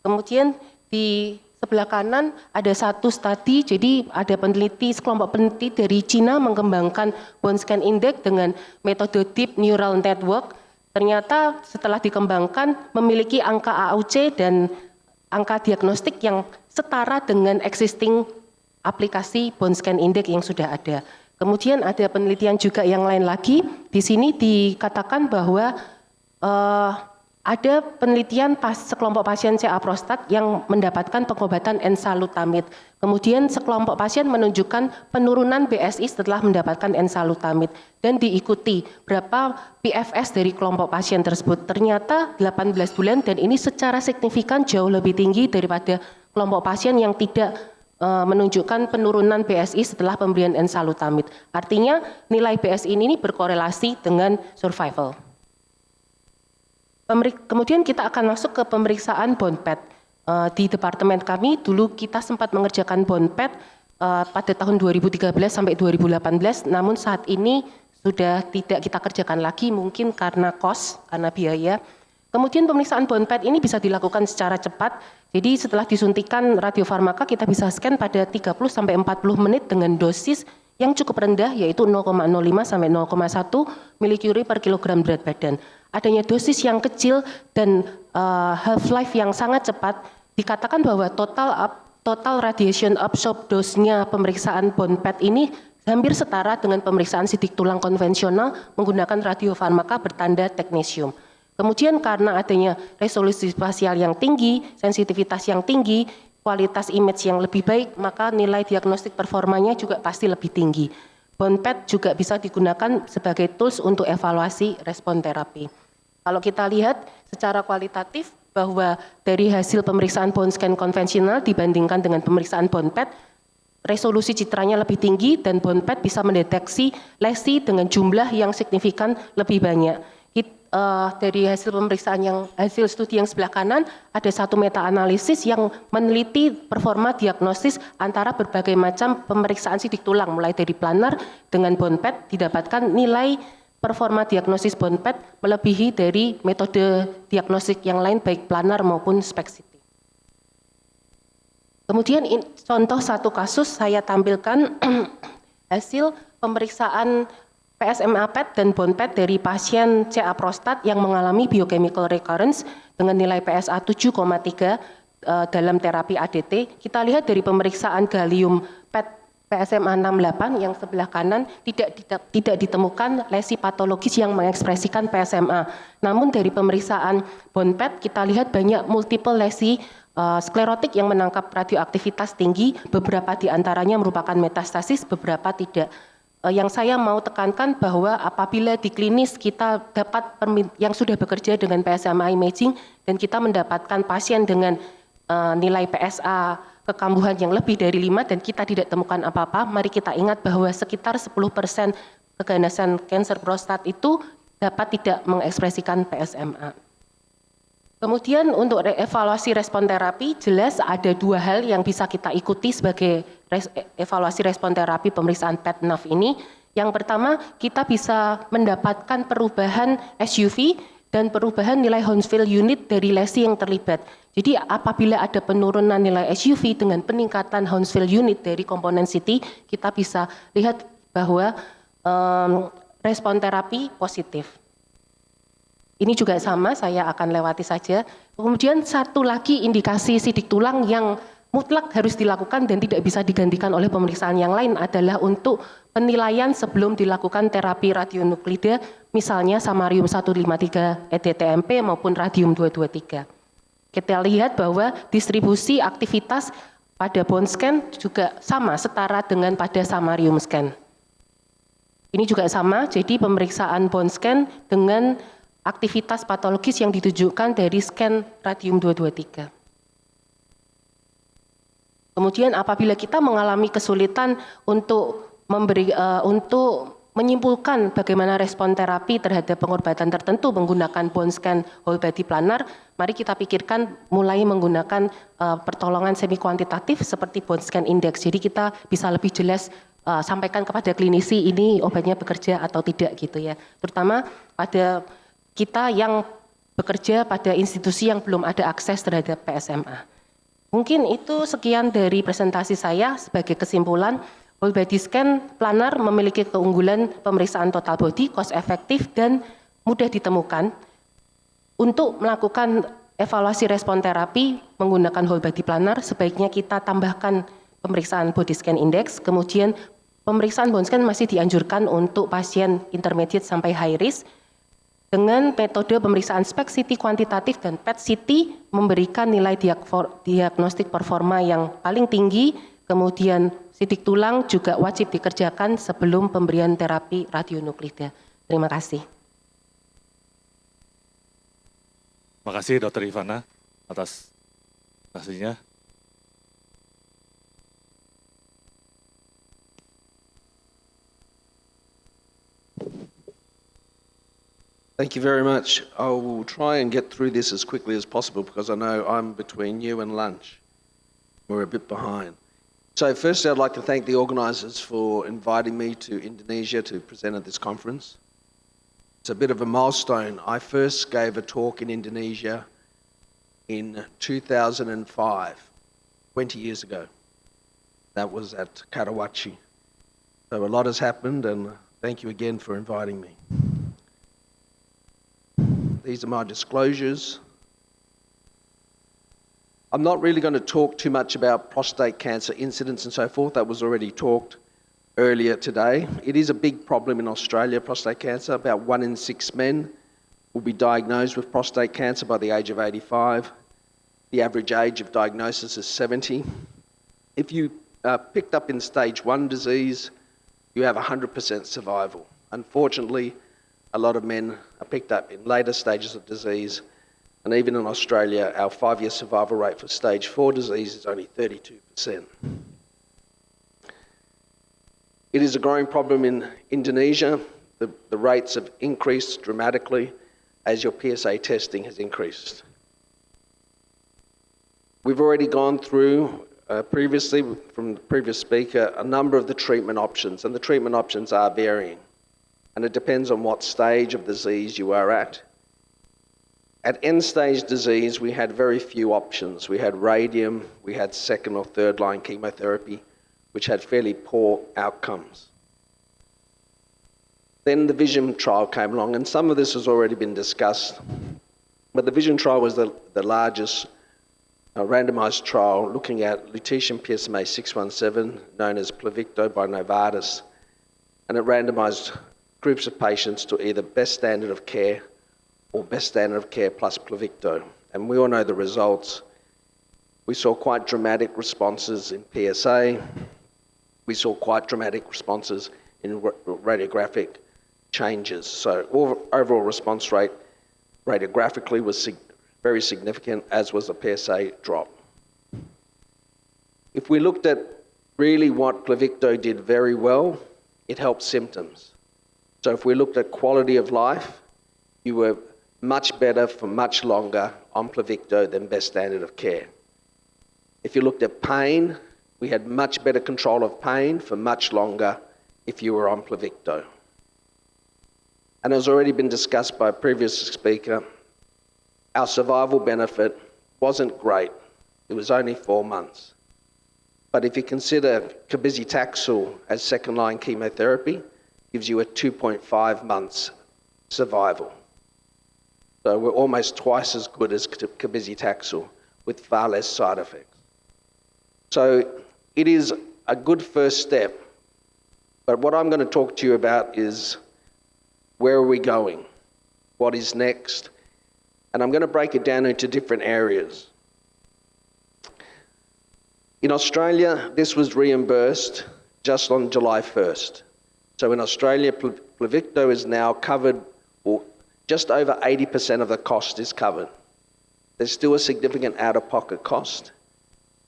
Kemudian di sebelah kanan ada satu studi, jadi ada sekelompok peneliti dari Cina mengembangkan Bone Scan Index dengan metode Deep Neural Network. Ternyata setelah dikembangkan memiliki angka AUC dan angka diagnostik yang setara dengan existing aplikasi Bone Scan Index yang sudah ada. Kemudian ada penelitian juga yang lain lagi. Di sini dikatakan bahwa ada penelitian sekelompok pasien CA prostat yang mendapatkan pengobatan enzalutamide. Kemudian sekelompok pasien menunjukkan penurunan BSI setelah mendapatkan enzalutamide dan diikuti berapa PFS dari kelompok pasien tersebut. Ternyata 18 bulan dan ini secara signifikan jauh lebih tinggi daripada kelompok pasien yang tidak menunjukkan penurunan BSI setelah pemberian enzalutamide. Artinya nilai BSI ini berkorelasi dengan survival. Kemudian kita akan masuk ke pemeriksaan bone PET. Di departemen kami dulu kita sempat mengerjakan bone PET pada tahun 2013 sampai 2018, namun saat ini sudah tidak kita kerjakan lagi mungkin karena cost, karena biaya. Kemudian pemeriksaan bone PET ini bisa dilakukan secara cepat. Jadi setelah disuntikan radiofarmaka kita bisa scan pada 30 sampai 40 menit dengan dosis yang cukup rendah yaitu 0,05 sampai 0,1 milicurie per kilogram berat badan. Adanya dosis yang kecil dan half life yang sangat cepat dikatakan bahwa total radiation absorb dose-nya pemeriksaan bone PET ini hampir setara dengan pemeriksaan sidik tulang konvensional menggunakan radiofarmaka bertanda teknesium. Kemudian karena adanya resolusi spasial yang tinggi, sensitivitas yang tinggi, kualitas image yang lebih baik, maka nilai diagnostik performanya juga pasti lebih tinggi. Bone PET juga bisa digunakan sebagai tools untuk evaluasi respon terapi. Kalau kita lihat secara kualitatif bahwa dari hasil pemeriksaan bone scan konvensional dibandingkan dengan pemeriksaan bone PET, resolusi citranya lebih tinggi dan bone PET bisa mendeteksi lesi dengan jumlah yang signifikan lebih banyak. Dari hasil pemeriksaan hasil studi yang sebelah kanan ada satu meta analisis yang meneliti performa diagnosis antara berbagai macam pemeriksaan sidik tulang mulai dari planar dengan bone PET didapatkan nilai performa diagnosis bone PET melebihi dari metode diagnostik yang lain baik planar maupun SPECT-CT. Kemudian contoh satu kasus saya tampilkan hasil pemeriksaan PSMA PET dan bone PET dari pasien CA prostat yang mengalami biochemical recurrence dengan nilai PSA 7,3 dalam terapi ADT. Kita lihat dari pemeriksaan gallium PET PSMA 68 yang sebelah kanan tidak ditemukan lesi patologis yang mengekspresikan PSMA. Namun dari pemeriksaan bone PET kita lihat banyak multiple lesi sklerotik yang menangkap radioaktivitas tinggi, beberapa di antaranya merupakan metastasis, beberapa tidak. Yang saya mau tekankan bahwa apabila di klinis kita dapat yang sudah bekerja dengan PSMA imaging dan kita mendapatkan pasien dengan nilai PSA kekambuhan yang lebih dari 5 dan kita tidak temukan apa-apa, mari kita ingat bahwa sekitar 10% keganasan kanker prostat itu dapat tidak mengekspresikan PSMA. Kemudian untuk evaluasi respon terapi, jelas ada dua hal yang bisa kita ikuti sebagai evaluasi respon terapi pemeriksaan PET-NAV ini. Yang pertama, kita bisa mendapatkan perubahan SUV dan perubahan nilai Hounsfield unit dari lesi yang terlibat. Jadi apabila ada penurunan nilai SUV dengan peningkatan Hounsfield unit dari komponen CT, kita bisa lihat bahwa respon terapi positif. Ini juga sama, saya akan lewati saja. Kemudian satu lagi indikasi sidik tulang yang mutlak harus dilakukan dan tidak bisa digantikan oleh pemeriksaan yang lain adalah untuk penilaian sebelum dilakukan terapi radionuklida, misalnya samarium 153 EDTMP maupun radium 223. Kita lihat bahwa distribusi aktivitas pada bone scan juga sama, setara dengan pada samarium scan. Ini juga sama, jadi pemeriksaan bone scan dengan aktivitas patologis yang ditujukan dari scan radium 223. Kemudian apabila kita mengalami kesulitan untuk menyimpulkan bagaimana respon terapi terhadap pengobatan tertentu menggunakan bone scan whole body planar, mari kita pikirkan mulai menggunakan pertolongan semi kuantitatif seperti bone scan index. Jadi kita bisa lebih jelas sampaikan kepada klinisi ini obatnya bekerja atau tidak gitu ya. Terutama pada kita yang bekerja pada institusi yang belum ada akses terhadap PSMA. Mungkin itu sekian dari presentasi saya. Sebagai kesimpulan, whole body scan planar memiliki keunggulan pemeriksaan total body, cost efektif dan mudah ditemukan. Untuk melakukan evaluasi respon terapi menggunakan whole body planar, sebaiknya kita tambahkan pemeriksaan body scan index, kemudian pemeriksaan bone scan masih dianjurkan untuk pasien intermediate sampai high risk. Dengan metode pemeriksaan SPECT-CT kuantitatif dan PET-CT memberikan nilai diagnostik performa yang paling tinggi, kemudian sidik tulang juga wajib dikerjakan sebelum pemberian terapi radionuklida. Terima kasih. Terima kasih Dr. Ivana atas presentasinya. Thank you very much. I will try and get through this as quickly as possible because I know I'm between you and lunch. We're a bit behind. So firstly, I'd like to thank the organisers for inviting me to Indonesia to present at this conference. It's a bit of a milestone. I first gave a talk in Indonesia in 2005, 20 years ago. That was at Karawaci. So a lot has happened, and thank you again for inviting me. These are my disclosures. I'm not really going to talk too much about prostate cancer incidence and so forth. That was already talked earlier today. It is a big problem in Australia, prostate cancer. About 1 in 6 men will be diagnosed with prostate cancer by the age of 85. The average age of diagnosis is 70. If you are picked up in stage 1 disease, you have 100% survival. Unfortunately, a lot of men are picked up in later stages of disease, and even in Australia, our 5-year survival rate for stage 4 disease is only 32%. It is a growing problem in Indonesia. The rates have increased dramatically as your PSA testing has increased. We've already gone through previously, from the previous speaker, a number of the treatment options, and the treatment options are varying. And it depends on what stage of disease you are at. At end-stage disease, we had very few options. We had radium, we had 2nd or 3rd line chemotherapy, which had fairly poor outcomes. Then the VISION trial came along, and some of this has already been discussed. But the VISION trial was the largest randomized trial looking at lutetium PSMA 617, known as Pluvicto by Novartis, and it randomized groups of patients to either best standard of care or best standard of care plus Pluvicto. And we all know the results. We saw quite dramatic responses in PSA. We saw quite dramatic responses in radiographic changes. So overall response rate radiographically was very significant, as was the PSA drop. If we looked at really what Pluvicto did very well, it helped symptoms. So if we looked at quality of life, you were much better for much longer on Pluvicto than best standard of care. If you looked at pain, we had much better control of pain for much longer if you were on Pluvicto. And as already been discussed by a previous speaker, our survival benefit wasn't great. It was only 4 months. But if you consider cabazitaxel as 2nd line chemotherapy, gives you a 2.5 months survival. So we're almost twice as good as cabazitaxel with far less side effects. So it is a good first step. But what I'm going to talk to you about is, where are we going? What is next? And I'm going to break it down into different areas. In Australia, this was reimbursed just on July 1st. So in Australia, Pluvicto is now covered, or just over 80% of the cost is covered. There's still a significant out-of-pocket cost,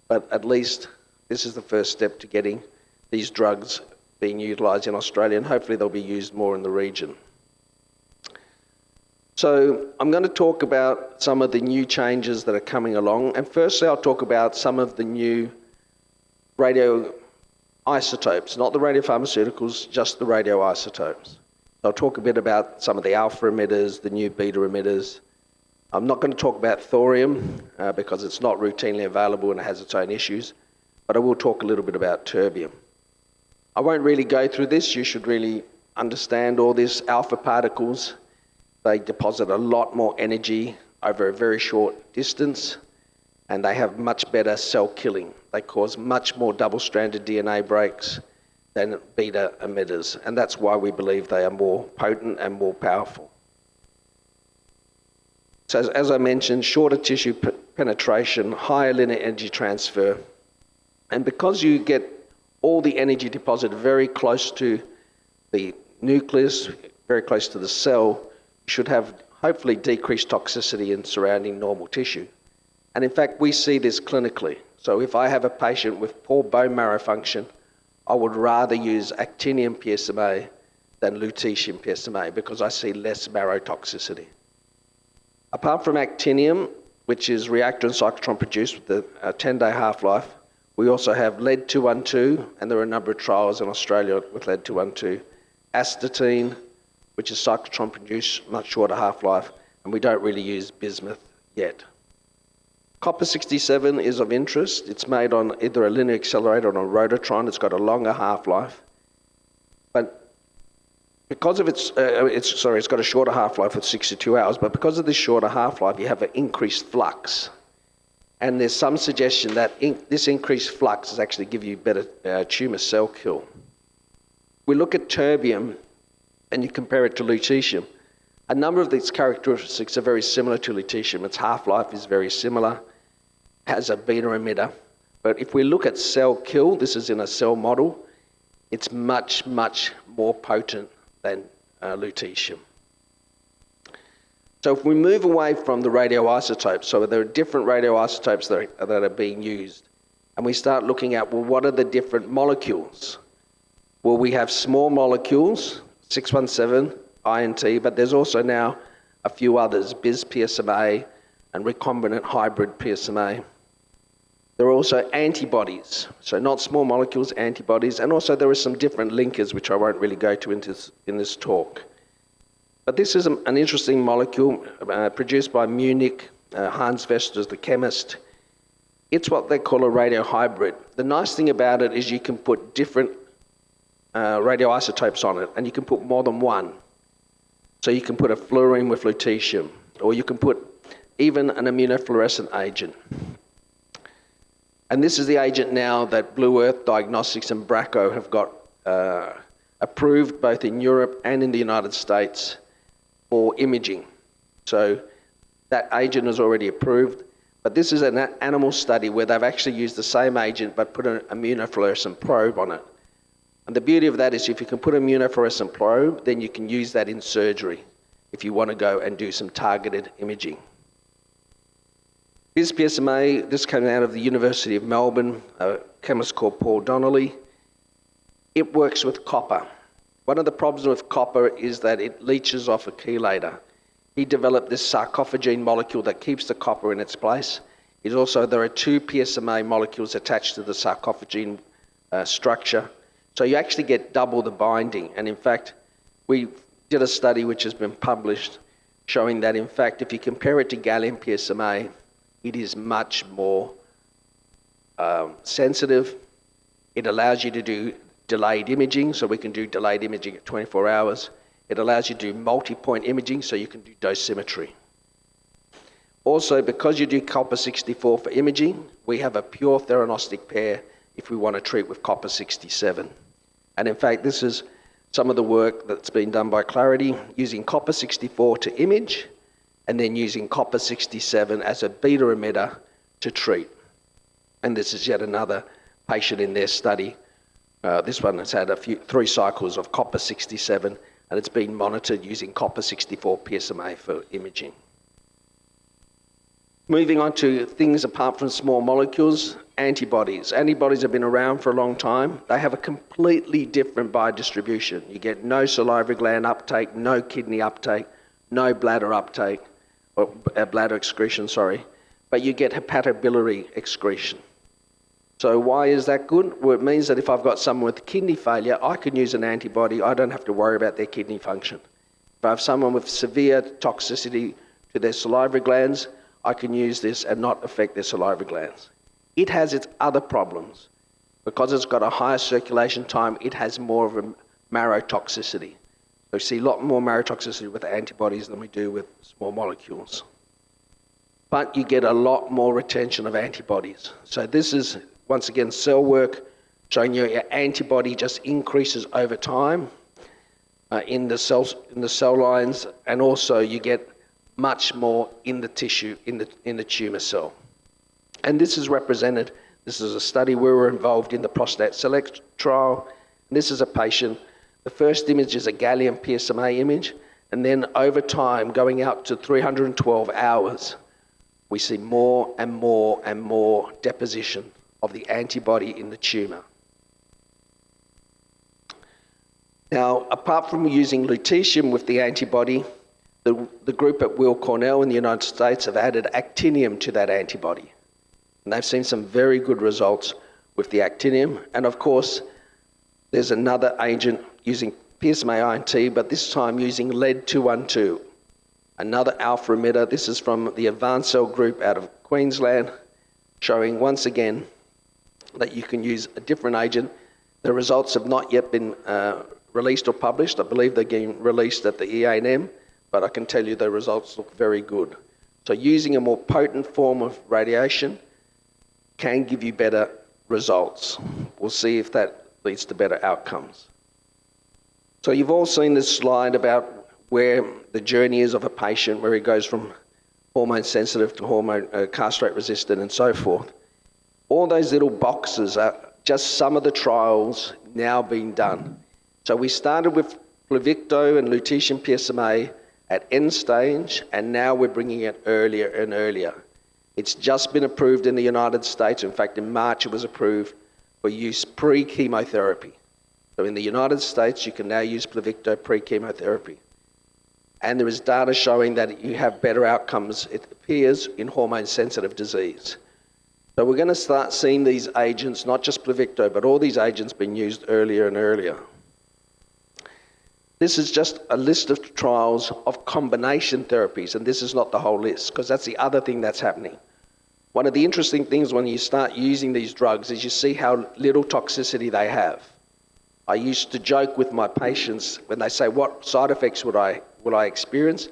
but at least this is the first step to getting these drugs being utilised in Australia, and hopefully they'll be used more in the region. So I'm going to talk about some of the new changes that are coming along, and firstly I'll talk about some of the new radioisotopes, not the radiopharmaceuticals, just the radioisotopes. I'll talk a bit about some of the alpha emitters, the new beta emitters. I'm not going to talk about thorium because it's not routinely available and it has its own issues, but I will talk a little bit about terbium. I won't really go through this. You should really understand all these alpha particles. They deposit a lot more energy over a very short distance, and they have much better cell killing. They cause much more double-stranded DNA breaks than beta emitters, and that's why we believe they are more potent and more powerful. So as I mentioned, shorter tissue penetration, higher linear energy transfer, and because you get all the energy deposited very close to the nucleus, very close to the cell, you should have hopefully decreased toxicity in surrounding normal tissue. And in fact, we see this clinically. So if I have a patient with poor bone marrow function, I would rather use actinium PSMA than lutetium PSMA because I see less marrow toxicity. Apart from actinium, which is reactor and cyclotron produced with a 10-day half-life, we also have lead-212, and there are a number of trials in Australia with lead-212, astatine, which is cyclotron-produced, much shorter half-life, and we don't really use bismuth yet. Copper-67 is of interest. It's made on either a linear accelerator or a rototron. It's got a longer half-life. But because of it's got a shorter half-life of 62 hours, but because of this shorter half-life, you have an increased flux. And there's some suggestion that this increased flux is actually give you better tumour cell kill. We look at terbium and you compare it to lutetium. A number of these characteristics are very similar to lutetium. Its half-life is very similar, has a beta emitter. But if we look at cell kill, this is in a cell model, it's much, much more potent than lutetium. So if we move away from the radioisotopes, so there are different radioisotopes that are being used, and we start looking at, well, what are the different molecules? Well, we have small molecules, 617, INT, but there's also now a few others, bis-PSMA and recombinant hybrid PSMA. There are also antibodies, so not small molecules, antibodies, and also there are some different linkers, which I won't really go to in this talk. But this is an interesting molecule produced by Munich, Hans Wester is the chemist. It's what they call a radiohybrid. The nice thing about it is you can put different radioisotopes on it, and you can put more than one. So you can put a fluorine with lutetium, or you can put even an immunofluorescent agent. And this is the agent now that Blue Earth Diagnostics and Bracco have got approved both in Europe and in the United States for imaging. So that agent is already approved, but this is an animal study where they've actually used the same agent but put an immunofluorescent probe on it. And the beauty of that is if you can put an immunofluorescent probe, then you can use that in surgery if you want to go and do some targeted imaging. Bis-PSMA, this came out of the University of Melbourne, a chemist called Paul Donnelly. It works with copper. One of the problems with copper is that it leaches off a chelator. He developed this sarcophagene molecule that keeps the copper in its place. There are two PSMA molecules attached to the sarcophagene structure. So you actually get double the binding. And in fact, we did a study which has been published showing that in fact, if you compare it to gallium PSMA, it is much more sensitive. It allows you to do delayed imaging, so we can do delayed imaging at 24 hours. It allows you to do multi-point imaging, so you can do dosimetry. Also, because you do copper-64 for imaging, we have a pure theranostic pair if we want to treat with copper-67. And in fact, this is some of the work that's been done by Clarity, using copper-64 to image, and then using copper-67 as a beta emitter to treat. And this is yet another patient in their study. This one has had 3 cycles of copper-67, and it's been monitored using copper-64 PSMA for imaging. Moving on to things apart from small molecules, antibodies. Antibodies have been around for a long time. They have a completely different biodistribution. You get no salivary gland uptake, no kidney uptake, no bladder uptake, or bladder excretion, but you get hepatobiliary excretion. So why is that good? Well, it means that if I've got someone with kidney failure, I can use an antibody. I don't have to worry about their kidney function. If I have someone with severe toxicity to their salivary glands, I can use this and not affect their salivary glands. It has its other problems. Because it's got a higher circulation time, it has more of a marrow toxicity. So we see a lot more marrow toxicity with antibodies than we do with small molecules. But you get a lot more retention of antibodies. So this is, once again, cell work showing you your antibody just increases over time in the cell lines, and also you get much more in the tissue, in the tumour cell. And this is represented, this is a study we were involved in, the Prostate Select trial. And this is a patient. The first image is a gallium PSMA image, and then over time, going out to 312 hours, we see more and more and more deposition of the antibody in the tumour. Now, apart from using lutetium with the antibody, the group at Weill Cornell in the United States have added actinium to that antibody. And they've seen some very good results with the actinium. And of course, there's another agent using PSMA INT, but this time using lead-212, another alpha emitter. This is from the Advanced Cell Group out of Queensland, showing once again that you can use a different agent. The results have not yet been released or published. I believe they're getting released at the EANM, but I can tell you the results look very good. So using a more potent form of radiation can give you better results. We'll see if that leads to better outcomes. So you've all seen this slide about where the journey is of a patient, where he goes from hormone sensitive to hormone castrate resistant and so forth. All those little boxes are just some of the trials now being done. So we started with Pluvicto and lutetium PSMA at end stage, and now we're bringing it earlier and earlier. It's just been approved in the United States. In fact, in March it was approved for use pre-chemotherapy. So in the United States, you can now use Pluvicto pre-chemotherapy. And there is data showing that you have better outcomes, it appears, in hormone-sensitive disease. So we're going to start seeing these agents, not just Pluvicto, but all these agents being used earlier and earlier. This is just a list of trials of combination therapies, and this is not the whole list, because that's the other thing that's happening. One of the interesting things when you start using these drugs is you see how little toxicity they have. I used to joke with my patients when they say, what side effects will I experience?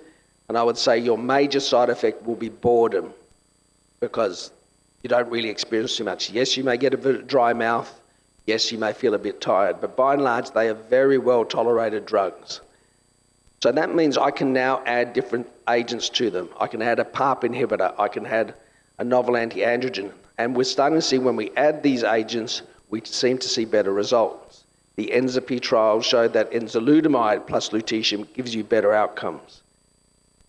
And I would say, your major side effect will be boredom, because you don't really experience too much. Yes, you may get a bit of dry mouth. Yes, you may feel a bit tired, but by and large, they are very well tolerated drugs. So that means I can now add different agents to them. I can add a PARP inhibitor. I can add a novel anti-androgen. And we're starting to see when we add these agents, we seem to see better results. The ENZAPI trial showed that enzalutamide plus lutetium gives you better outcomes.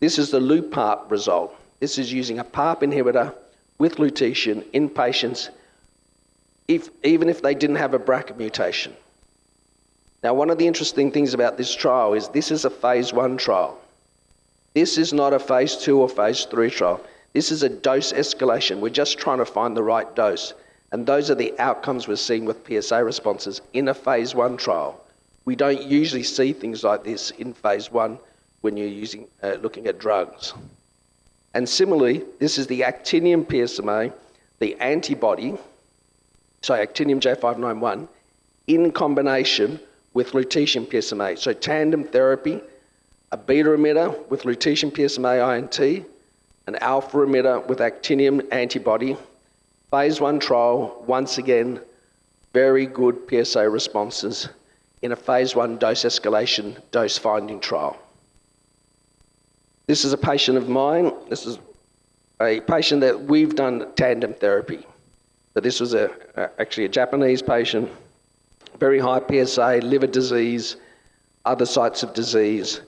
This is the LuPARP result. This is using a PARP inhibitor with lutetium in patients even if they didn't have a BRCA mutation. Now, one of the interesting things about this trial is this is a phase 1 trial. This is not a phase 2 or phase 3 trial. This is a dose escalation. We're just trying to find the right dose. And those are the outcomes we're seeing with PSA responses in a phase 1 trial. We don't usually see things like this in phase 1 when you're looking at drugs. And similarly, this is the actinium PSMA, the antibody, actinium J591, in combination with lutetium PSMA. So tandem therapy, a beta emitter with lutetium PSMA INT, an alpha emitter with actinium antibody. Phase 1 trial, once again, very good PSA responses in a phase 1 dose escalation, dose finding trial. This is a patient of mine. This is a patient that we've done tandem therapy. So this was actually a Japanese patient, very high PSA, liver disease, other sites of disease.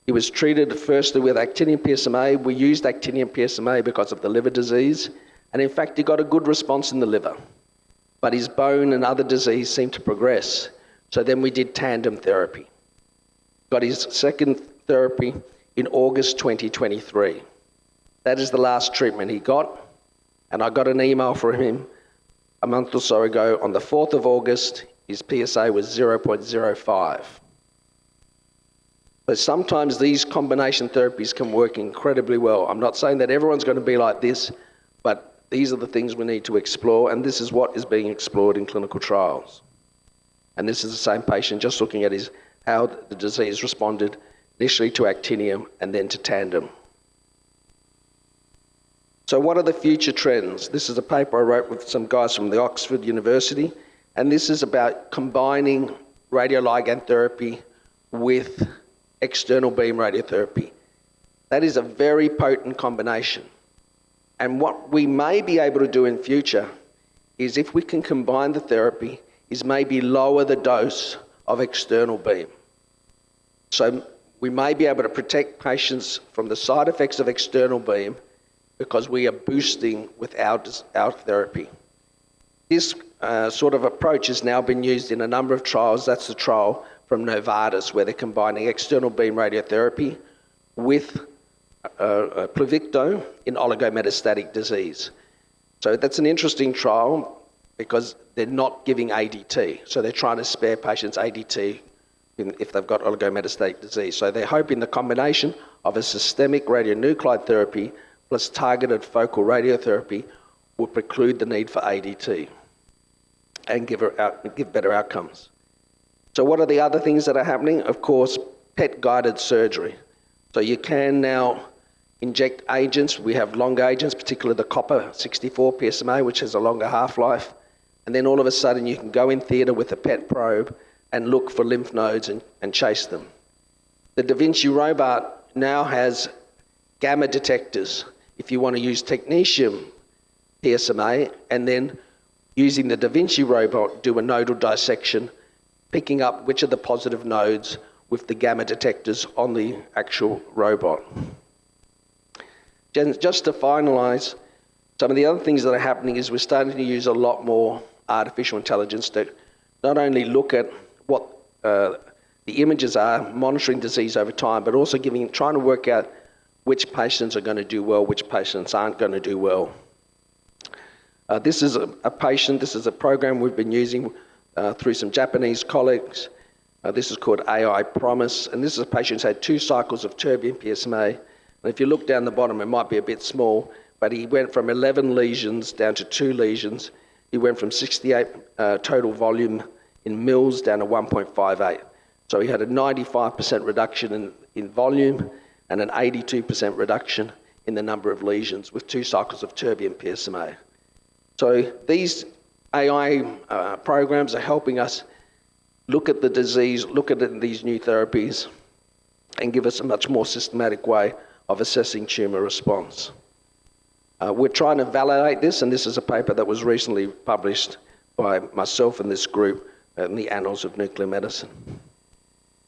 He was treated firstly with actinium PSMA. We used actinium PSMA because of the liver disease, and in fact he got a good response in the liver. But his bone and other disease seemed to progress. So then we did tandem therapy. Got his second therapy in August 2023. That is the last treatment he got, and I got an email from him a month or so ago. On the 4th of August, his PSA was 0.05. But sometimes these combination therapies can work incredibly well. I'm not saying that everyone's going to be like this, but these are the things we need to explore, and this is what is being explored in clinical trials. And this is the same patient, just looking at how the disease responded initially to actinium and then to tandem. So what are the future trends? This is a paper I wrote with some guys from the Oxford University, and this is about combining radioligand therapy with external beam radiotherapy. That is a very potent combination. And what we may be able to do in future is, if we can combine the therapy, is maybe lower the dose of external beam. So we may be able to protect patients from the side effects of external beam because we are boosting with our therapy. This sort of approach has now been used in a number of trials. That's the trial from Novartis, where they're combining external beam radiotherapy with Pluvicto in oligometastatic disease. So that's an interesting trial because they're not giving ADT. So they're trying to spare patients ADT if they've got oligometastatic disease. So they're hoping the combination of a systemic radionuclide therapy plus targeted focal radiotherapy will preclude the need for ADT and give better outcomes. So what are the other things that are happening? Of course, PET-guided surgery. So you can now inject agents. We have longer agents, particularly the copper-64 PSMA, which has a longer half-life. And then all of a sudden you can go in theatre with a PET probe and look for lymph nodes and chase them. The Da Vinci robot now has gamma detectors. If you want to use technetium PSMA and then using the Da Vinci robot do a nodal dissection, picking up which are the positive nodes with the gamma detectors on the actual robot. Just to finalise, some of the other things that are happening is we're starting to use a lot more artificial intelligence to not only look at what the images are, monitoring disease over time, but also trying to work out which patients are going to do well, which patients aren't going to do well. This is a program we've been using through some Japanese colleagues. This is called AI Promise, and this is a patient who's had 2 cycles of terbium PSMA. And if you look down the bottom, it might be a bit small, but he went from 11 lesions down to 2 lesions. He went from 68 total volume in mils down to 1.58. So he had a 95% reduction in volume and an 82% reduction in the number of lesions with 2 cycles of terbium PSMA. So these AI programs are helping us look at the disease, look at these new therapies, and give us a much more systematic way of assessing tumour response. We're trying to validate this, and this is a paper that was recently published by myself and this group in the Annals of Nuclear Medicine.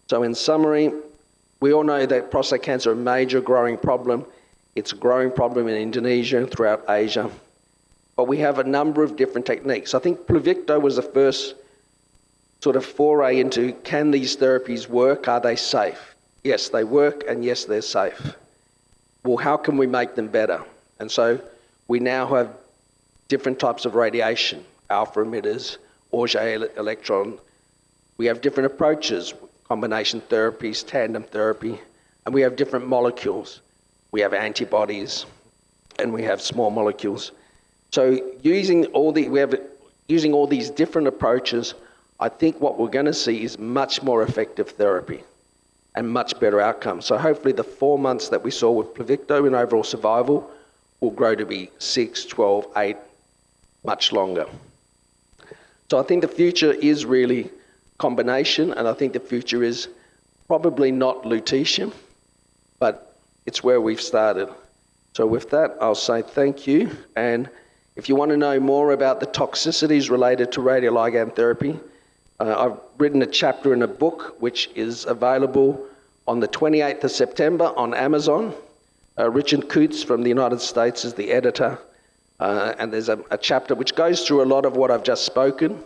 So in summary, we all know that prostate cancer is a major growing problem. It's a growing problem in Indonesia and throughout Asia. But we have a number of different techniques. I think Pluvicto was the first sort of foray into, can these therapies work? Are they safe? Yes, they work, and yes, they're safe. Well, how can we make them better? And so we now have different types of radiation, alpha emitters, Auger electron. We have different approaches, combination therapies, tandem therapy, and we have different molecules. We have antibodies, and we have small molecules. So using all these different approaches, I think what we're going to see is much more effective therapy and much better outcomes. So hopefully the 4 months that we saw with Pluvicto in overall survival will grow to be 6, 12, 8, much longer. So I think the future is really combination, and I think the future is probably not lutetium, but it's where we've started. So with that, I'll say thank you. And if you want to know more about the toxicities related to radioligand therapy, I've written a chapter in a book which is available on the 28th of September on Amazon. Richard Coots from the United States is the editor, and there's a chapter which goes through a lot of what I've just spoken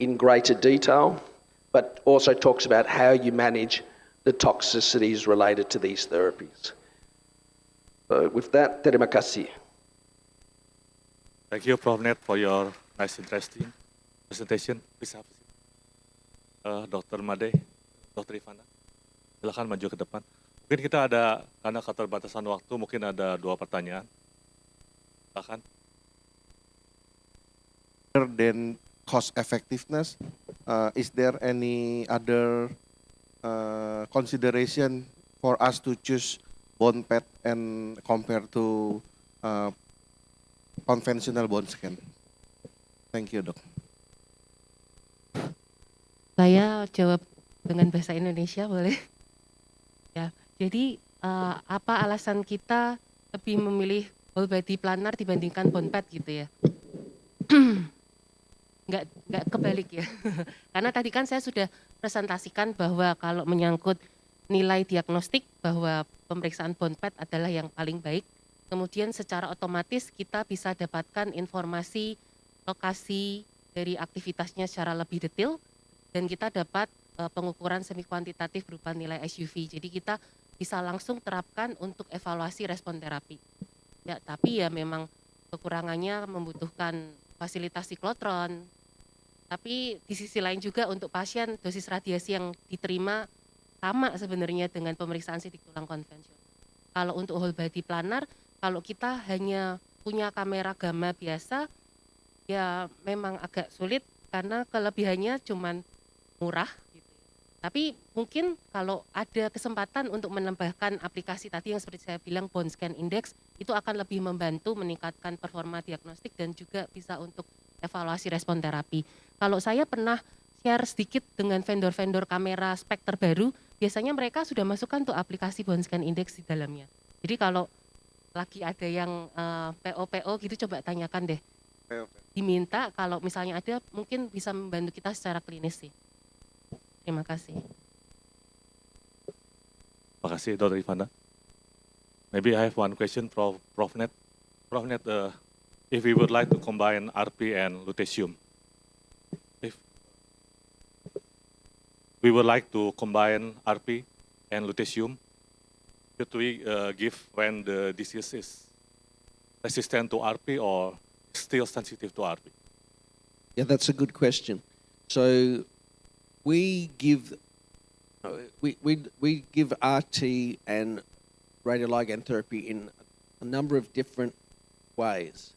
in greater detail, but also talks about how you manage the toxicities related to these therapies. So with that, terima kasih. Thank you, Prof. Ned, for your nice, interesting presentation. Please have a seat. Dr. Made, Dr. Ivana, silakan maju ke depan. Mungkin kita ada, karena keterbatasan waktu, mungkin ada 2 pertanyaan. Silakan. Than cost effectiveness, is there any other consideration for us to choose bone PET and compare to conventional bone scan? Thank you, Dok. Saya jawab dengan bahasa Indonesia boleh? Ya, jadi apa alasan kita lebih memilih whole body planar dibandingkan bone PET gitu ya? Nggak kebalik ya. Karena tadi kan saya sudah presentasikan bahwa kalau menyangkut nilai diagnostik bahwa pemeriksaan bone PET adalah yang paling baik. Kemudian secara otomatis kita bisa dapatkan informasi lokasi dari aktivitasnya secara lebih detail, dan kita dapat pengukuran semi kuantitatif berupa nilai SUV. Jadi kita bisa langsung terapkan untuk evaluasi respon terapi. Ya, tapi ya memang kekurangannya membutuhkan fasilitas siklotron, Tapi di sisi lain juga untuk pasien dosis radiasi yang diterima sama sebenarnya dengan pemeriksaan sidik tulang konvensional. Kalau untuk whole body planar, kalau kita hanya punya kamera gamma biasa, ya memang agak sulit karena kelebihannya cuman murah gitu. Tapi mungkin kalau ada kesempatan untuk menambahkan aplikasi tadi yang seperti saya bilang bone scan index, itu akan lebih membantu meningkatkan performa diagnostik dan juga bisa untuk evaluasi respon terapi. Kalau saya pernah share sedikit dengan vendor-vendor kamera spek terbaru, biasanya mereka sudah masukkan tuh aplikasi bone scan index di dalamnya. Jadi kalau lagi ada yang PO-PO gitu coba tanyakan deh. Diminta kalau misalnya ada mungkin bisa membantu kita secara klinis sih. Terima kasih. Terima kasih, Dr. Ivana. Maybe I have one question for Prof. Net. Prof. Net, if we would like to combine RP and lutetium, if we would like to combine RP and lutetium, should we give when the disease is resistant to RP or still sensitive to RP? Yeah, that's a good question. So we give we give RT and radioligand therapy in a number of different ways.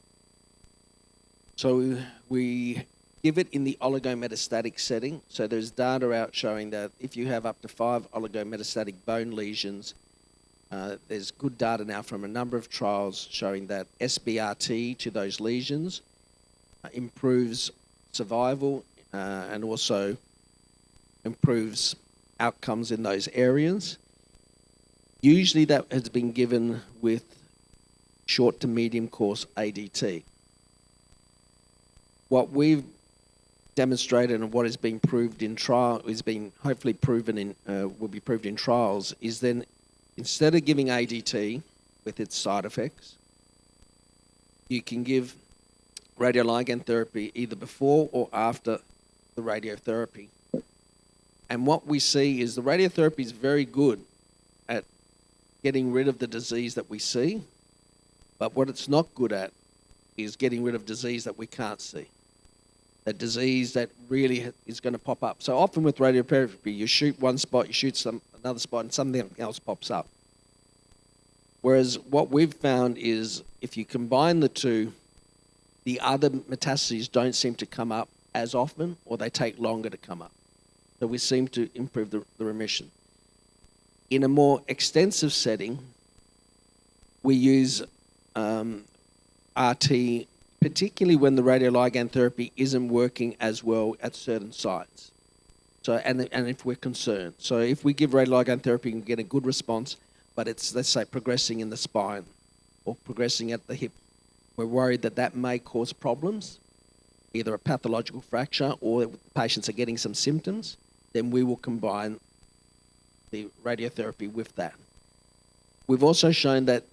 So we give it in the oligometastatic setting. So there's data out showing that if you have up to 5 oligometastatic bone lesions, there's good data now from a number of trials showing that SBRT to those lesions improves survival and also improves outcomes in those areas. Usually that has been given with short to medium course ADT. What we've demonstrated and what is being proved in trial is being hopefully proven in will be proved in trials is then instead of giving ADT with its side effects, you can give radioligand therapy either before or after the radiotherapy. And what we see is the radiotherapy is very good at getting rid of the disease that we see, but what it's not good at is getting rid of disease that we can't see. That disease that really is going to pop up. So often with radiotherapy, you shoot one spot, you shoot another spot, and something else pops up. Whereas what we've found is if you combine the two, the other metastases don't seem to come up as often, or they take longer to come up. So we seem to improve the remission. In a more extensive setting, we use RT, particularly when the radioligand therapy isn't working as well at certain sites. So, and if we're concerned. So if we give radioligand therapy and get a good response, but it's, let's say, progressing in the spine or progressing at the hip, we're worried that that may cause problems, either a pathological fracture or the patients are getting some symptoms, then we will combine the radiotherapy with that. We've also shown that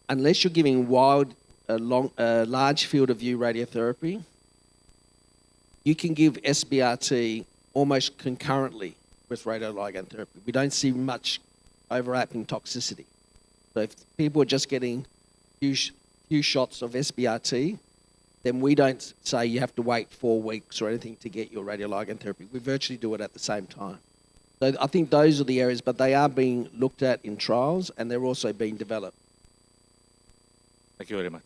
unless you're giving large field of view radiotherapy, you can give SBRT almost concurrently with radioligand therapy. We don't see much overlapping toxicity. So if people are just getting few shots of SBRT, then we don't say you have to wait 4 weeks or anything to get your radioligand therapy. We virtually do it at the same time. So I think those are the areas, but they are being looked at in trials and they're also being developed. Thank you very much.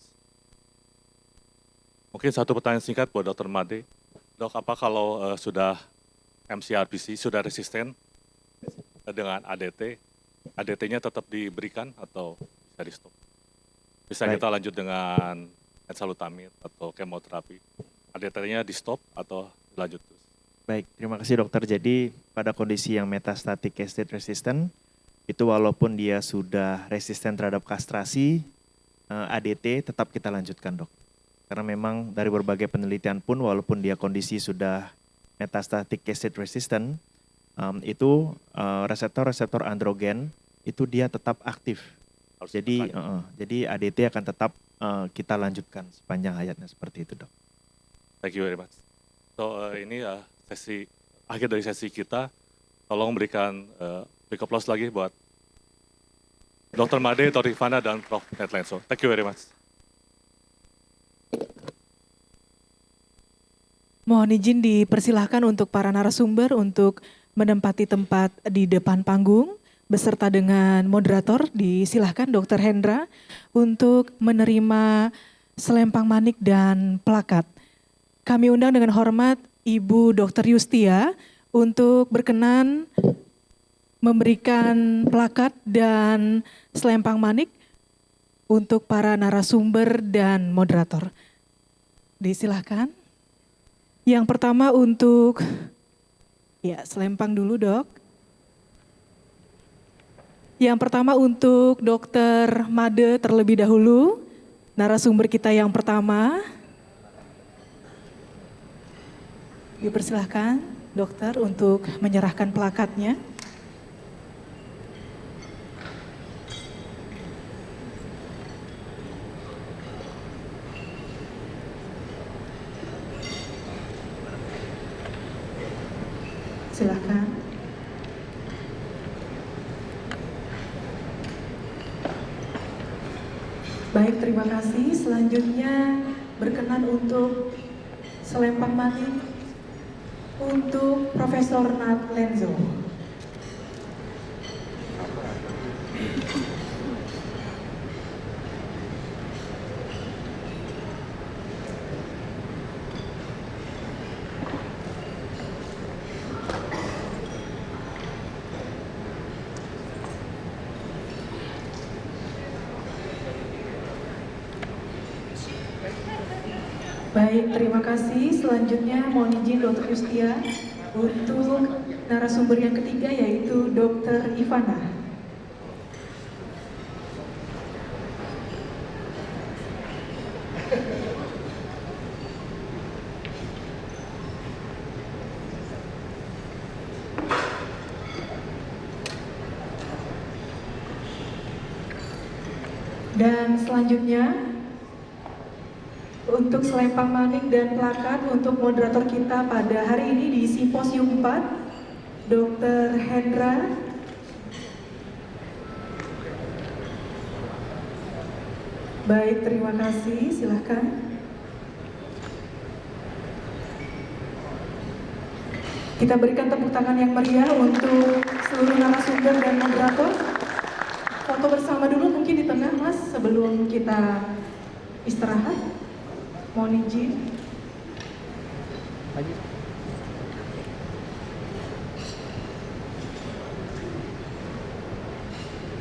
Mungkin satu pertanyaan singkat buat Dr. Made. Dok, apa kalau sudah MCRPC, sudah resisten dengan ADT, ADT-nya tetap diberikan atau bisa di stop? Bisa kita lanjut dengan enzalutamide atau kemoterapi. ADT-nya di stop atau lanjut terus? Baik, terima kasih dokter. Jadi pada kondisi yang metastatic castrate resistant, itu walaupun dia sudah resisten terhadap kastrasi, ADT tetap kita lanjutkan dok. Karena memang dari berbagai penelitian pun walaupun dia kondisi sudah metastatic castrate resistant, itu reseptor-reseptor androgen itu dia tetap aktif. Jadi ADT akan tetap kita lanjutkan sepanjang hayatnya seperti itu dok. Thank you very much. So ini sesi akhir dari sesi kita. Tolong berikan big applause lagi buat Dr. Made, Dr. Ivana, dan Prof. Ned Lenso. Thank you very much. Mohon izin dipersilahkan untuk para narasumber untuk menempati tempat di depan panggung beserta dengan moderator. Disilahkan Dr. Hendra untuk menerima selempang manik dan plakat. Kami undang dengan hormat Ibu Dr. Yustia untuk berkenan memberikan plakat dan selempang manik untuk para narasumber dan moderator. Disilahkan. Yang pertama untuk, ya selempang dulu dok. Yang pertama untuk Dr. Made terlebih dahulu, narasumber kita yang pertama. Dipersilahkan dokter untuk menyerahkan plakatnya. Silakan. Baik, terima kasih. Selanjutnya berkenan untuk selempang manik untuk Profesor Nat Lenzo. Baik, terima kasih. Selanjutnya mohon izin Dr. Yustia untuk narasumber yang ketiga yaitu Dr. Ivana. Dan selanjutnya untuk selempang manik dan plakat untuk moderator kita pada hari ini di Simposium 4, Dr. Hendra. Baik, terima kasih. Silahkan. Kita berikan tepuk tangan yang meriah untuk seluruh narasumber dan moderator. Foto bersama dulu mungkin di tengah, Mas, sebelum kita istirahat. Mohon izin.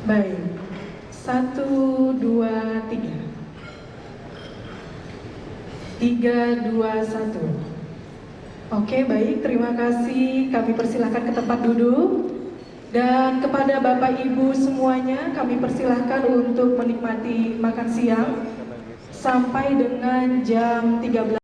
Baik, 1, 2, 3. 3, 2, 1. Oke, baik, terima kasih. Kami persilahkan ke tempat duduk. Dan kepada Bapak Ibu semuanya, kami persilahkan untuk menikmati makan siang sampai dengan jam 13.